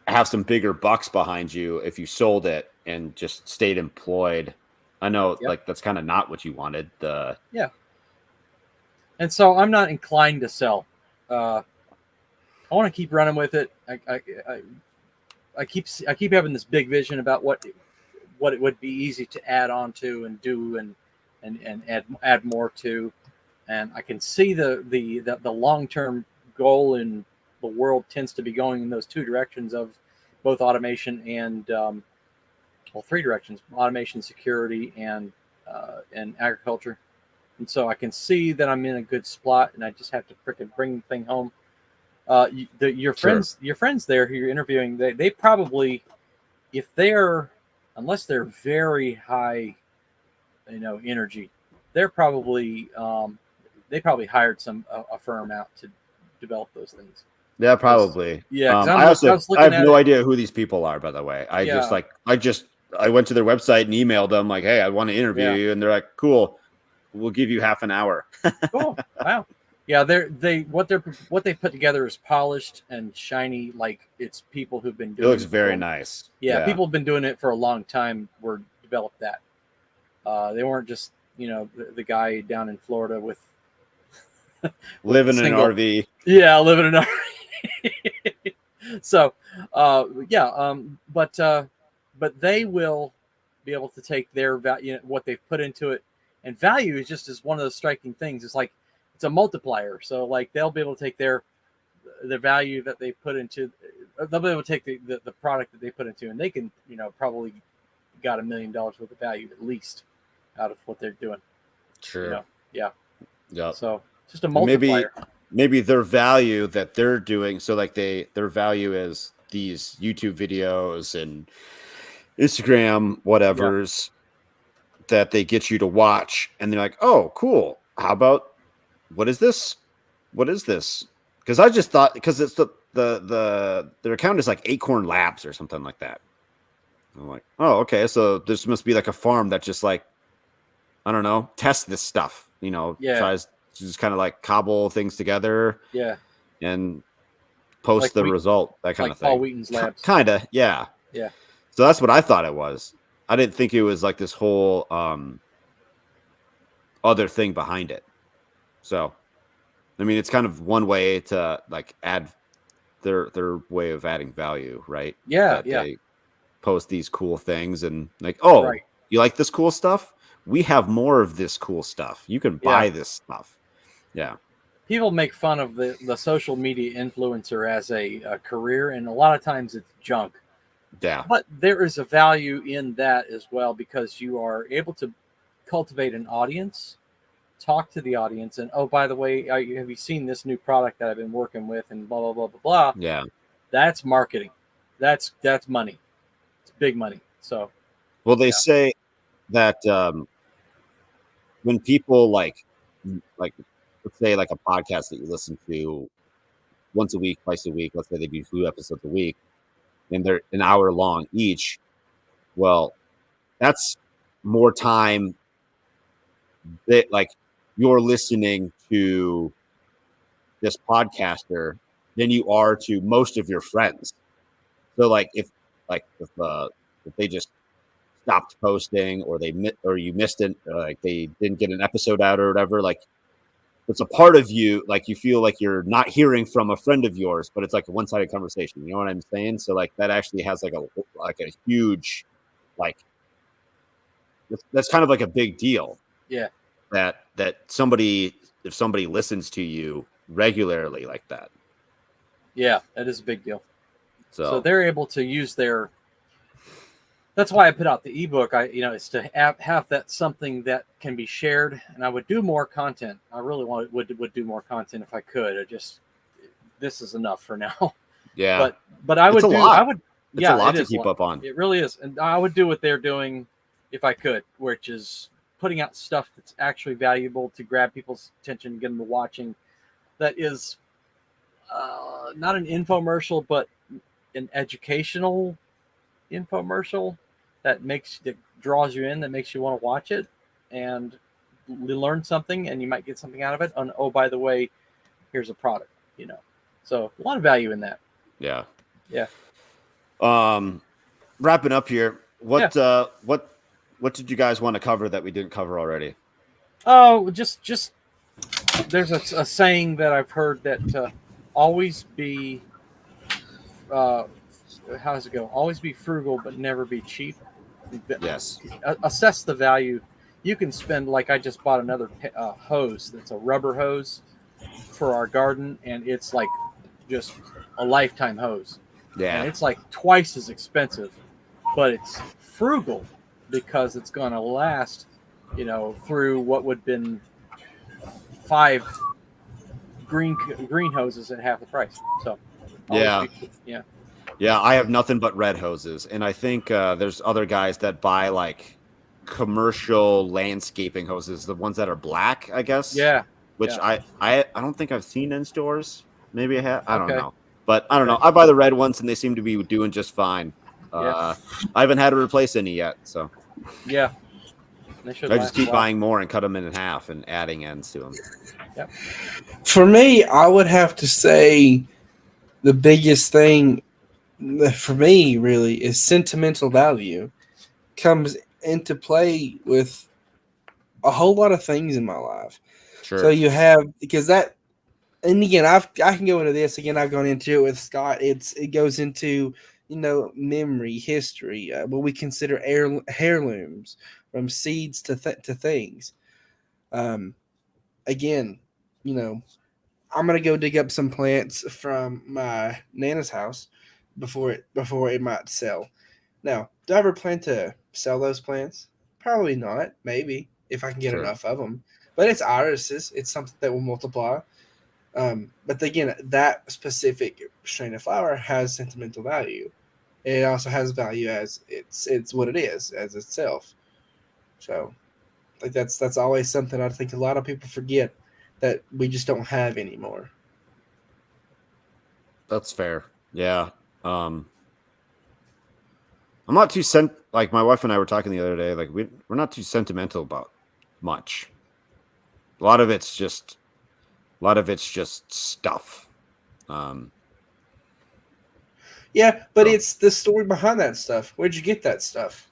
have some bigger bucks behind you if you sold it and just stayed employed. I know that's kind of not what you wanted. Yeah. And so I'm not inclined to sell. I want to keep running with it. I keep having this big vision about what it would be easy to add on to and do and add more to, and I can see the long-term goal in the world tends to be going in those two directions of both automation and three directions: automation, security, and agriculture. And so I can see that I'm in a good spot, and I just have to freaking bring the thing home. Your friends there who you're interviewing, they probably, unless they're very high, energy, they probably hired a firm out to develop those things. Yeah, probably. Yeah, I have no idea who these people are, by the way. I went to their website and emailed them like, hey, I want to interview you, and they're like, cool, we'll give you half an hour. Cool. Wow. Yeah, what they put together is polished and shiny, like it's people who've been doing it. Looks very nice. Yeah, people have been doing it for a long time. Developed that. They weren't just the guy down in Florida with living in an RV. Yeah, living in an RV. So, but they will be able to take their value, what they've put into it, and value is just one of those striking things. It's like it's a multiplier. So like they'll be able to take the value that they put into, they'll be able to take the product that they put into, and they can probably got $1 million worth of value at least out of what they're doing. Sure. Yeah. So just a multiplier. Maybe their value that they're doing. So like their value is these YouTube videos and Instagram whatevers that they get you to watch, and they're like, oh, cool. How about what is this? Because I just thought, because it's their account is like Acorn Labs or something like that. I'm like, oh, okay. So this must be like a farm that just like, I don't know, tests this stuff, tries to just kind of like cobble things together. Yeah. And post the result, that kind of thing. Paul Wheaton's labs. Kind of, yeah. Yeah. So that's what I thought it was. I didn't think it was like this whole other thing behind it. So, I mean, it's kind of one way to like add their way of adding value, right? Yeah, They post these cool things and like, oh, you like this cool stuff? We have more of this cool stuff. You can buy this stuff. Yeah. People make fun of the social media influencer as a career, and a lot of times it's junk. Yeah. But there is a value in that as well, because you are able to cultivate an audience, talk to the audience, and oh, by the way, have you seen this new product that I've been working with, and blah blah blah blah blah. Yeah. That's marketing. That's money. It's big money. So, well, they say that when people like let's say like a podcast that you listen to once a week, twice a week, let's say they do 2 episodes a week, and they're an hour long each. Well, that's more time that like you're listening to this podcaster than you are to most of your friends. So like if they just stopped posting, or you missed it, like they didn't get an episode out or whatever, like it's a part of you, like you feel like you're not hearing from a friend of yours, but it's like a one-sided conversation. You know what I'm saying? So like that actually has like a huge, like that's kind of like a big deal. Yeah. That if somebody listens to you regularly like that. Yeah, that is a big deal. So So they're able to use their. That's why I put out the ebook. It's to have that something that can be shared, and I would do more content. I really would do more content if I could. This is enough for now. yeah, but I would it's a do. lot. I would. It's Yeah, a lot it to is keep up on. It really is, and I would do what they're doing if I could, which is putting out stuff that's actually valuable to grab people's attention, get them to watching. That is not an infomercial, but an educational infomercial that draws you in, that makes you want to watch it, and you learn something, and you might get something out of it. And oh, by the way, here's a product. So a lot of value in that. Yeah. Yeah. Wrapping up here. What did you guys want to cover that we didn't cover already? Oh, just there's a saying that I've heard that always be how does it go? Always be frugal, but never be cheap. Yes. Assess the value. You can spend, like I just bought another hose that's a rubber hose for our garden, and it's like just a lifetime hose. Yeah. And it's like twice as expensive, but it's frugal because it's going to last, through what would have been 5 green hoses at half the price. So yeah. Yeah, I have nothing but red hoses, and I think there's other guys that buy like commercial landscaping hoses, the ones that are black, I guess. Yeah. Which yeah. I don't think I've seen in stores. Maybe I have. I don't Okay. know, but I don't know. I buy the red ones, and they seem to be doing just fine. I haven't had to replace any yet, so yeah. They should I just keep buying more and cut them in half and adding ends to them. Yep. For me, I would have to say the biggest thing for me really is sentimental value comes into play with a whole lot of things in my life. Sure. So you have, because that, and again, I can go into this again. I've gone into it with Scott. It goes into memory, history, what we consider heirlooms, from seeds to things. Again, I'm gonna go dig up some plants from my Nana's house before it might sell. Now, do I ever plan to sell those plants? Probably not. Maybe if I can get enough of them. But it's irises. It's something that will multiply. But again, that specific strain of flower has sentimental value. It also has value as it's what it is as itself. So, like that's always something I think a lot of people forget that we just don't have anymore. That's fair. Yeah. I'm not too like my wife and I were talking the other day, like we're not too sentimental about much. A lot of it's just stuff. Yeah, but it's the story behind that stuff. Where'd you get that stuff?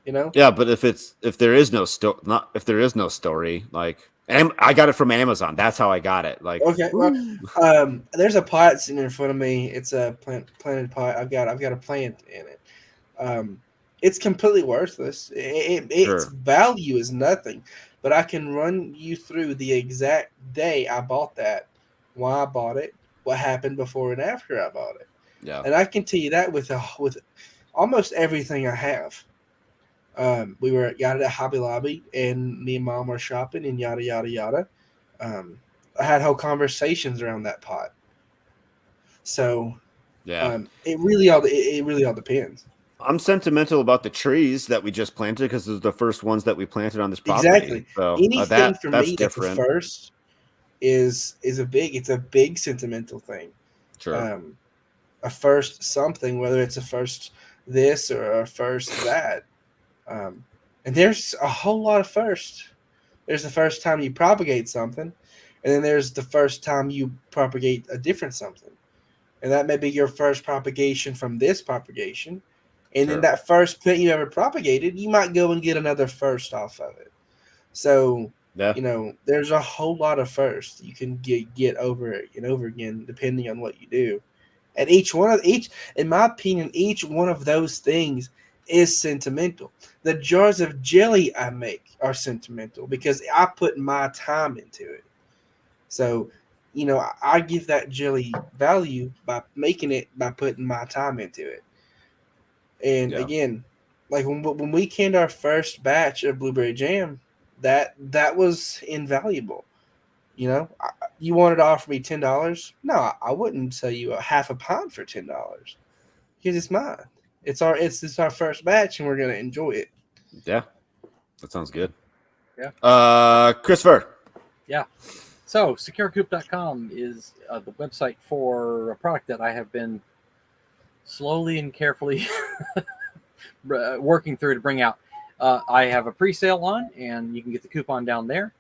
Yeah, but if there is no story, like, and I got it from Amazon. That's how I got it. Like, okay, well, there's a pot sitting in front of me. It's a planted pot. I've got a plant in it. It's completely worthless. Its value is nothing. But I can run you through the exact day I bought that, why I bought it, what happened before and after I bought it. Yeah, and I can tell you that with almost everything I have. We were got it at Hobby Lobby, and me and Mom were shopping, and yada yada yada. I had whole conversations around that pot. So, it really all depends. I'm sentimental about the trees that we just planted because those are the first ones that we planted on this property. Exactly. So anything for that's me different. That's the first is a big sentimental thing. Sure. A first something, whether it's a first this or a first that. And there's a whole lot of firsts. There's the first time you propagate something, and then there's the first time you propagate a different something. And that may be your first propagation from this propagation. And then that first plant you ever propagated, you might go and get another first off of it. So Yeah. You know, there's a whole lot of firsts you can get over and over again, depending on what you do. And in my opinion, each one of those things is sentimental. The jars of jelly I make are sentimental because I put my time into it. So, you know, I give that jelly value by making it, by putting my time into it. And again, like when we canned our first batch of blueberry jam, that was invaluable. You know, you wanted to offer me $10? No, I wouldn't sell you a half a pound for $10 because it's mine. It's our first batch, and we're gonna enjoy it. Yeah, that sounds good. Yeah. Christopher. Yeah. So securecoop.com is the website for a product that I have been slowly and carefully working through to bring out. I have a pre-sale on, and you can get the coupon down there.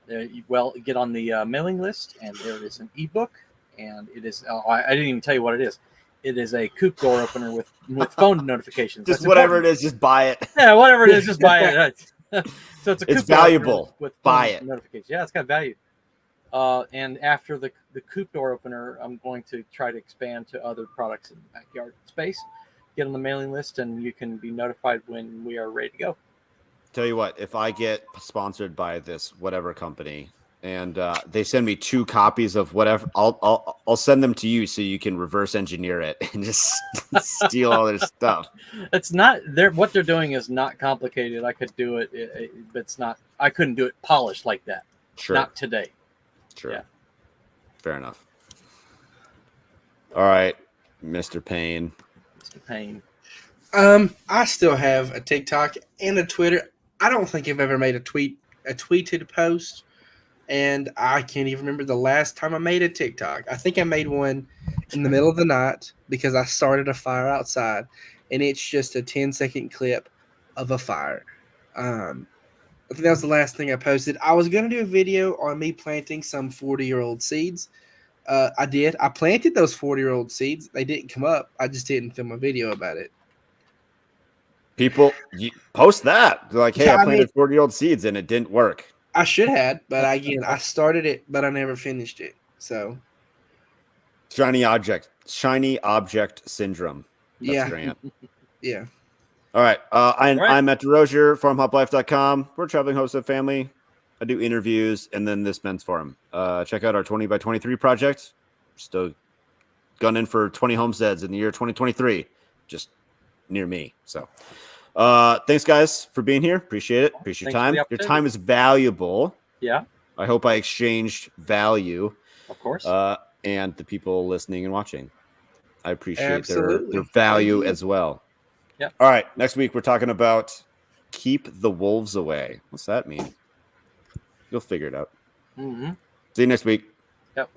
Get on the mailing list, and there is an ebook, and it is. I didn't even tell you what it is. It is a coop door opener with phone notifications. Just whatever it is, just buy it. Yeah, whatever it is, just buy it. So it's a it's coop door valuable. with buy it. Notifications. Yeah, it's got value. And after the coop door opener, I'm going to try to expand to other products in the backyard space. Get on the mailing list, and you can be notified when we are ready to go. Tell you what, if I get sponsored by this whatever company and they send me 2 copies of whatever, I'll send them to you so you can reverse engineer it and just steal all their stuff. It's not what they're doing is not complicated. I could do it, but it's not. I couldn't do it polished like that. Sure. Not today. Sure. Yeah. Fair enough. All right, Mr. Payne. Mr. Payne. I still have a TikTok and a Twitter. I don't think I've ever made a tweeted post, and I can't even remember the last time I made a TikTok. I think I made one in the middle of the night because I started a fire outside, and it's just a 10-second clip of a fire. I think that was the last thing I posted. I was going to do a video on me planting some 40-year-old seeds. I did. I planted those 40-year-old seeds. They didn't come up. I just didn't film a video about it. People, you post that. They're like, hey, I planted 40-year-old seeds and it didn't work. I should have, but again, I started it, but I never finished it. So shiny object syndrome. That's Grant. Yeah. All right. I'm at DeRozier, FarmHopLife.com. We're a traveling host of family. I do interviews and then this men's forum. Check out our 20 by 23 project. We're still gunning for 20 homesteads in the year 2023, just near me. So thanks guys for being here. Appreciate it. Appreciate your time. Your time is valuable. Yeah. I hope I exchanged value. Of course. And the people listening and watching. I appreciate their value as well. Yeah. All right. Next week, we're talking about keep the wolves away. What's that mean? You'll figure it out. Mm-hmm. See you next week. Yep.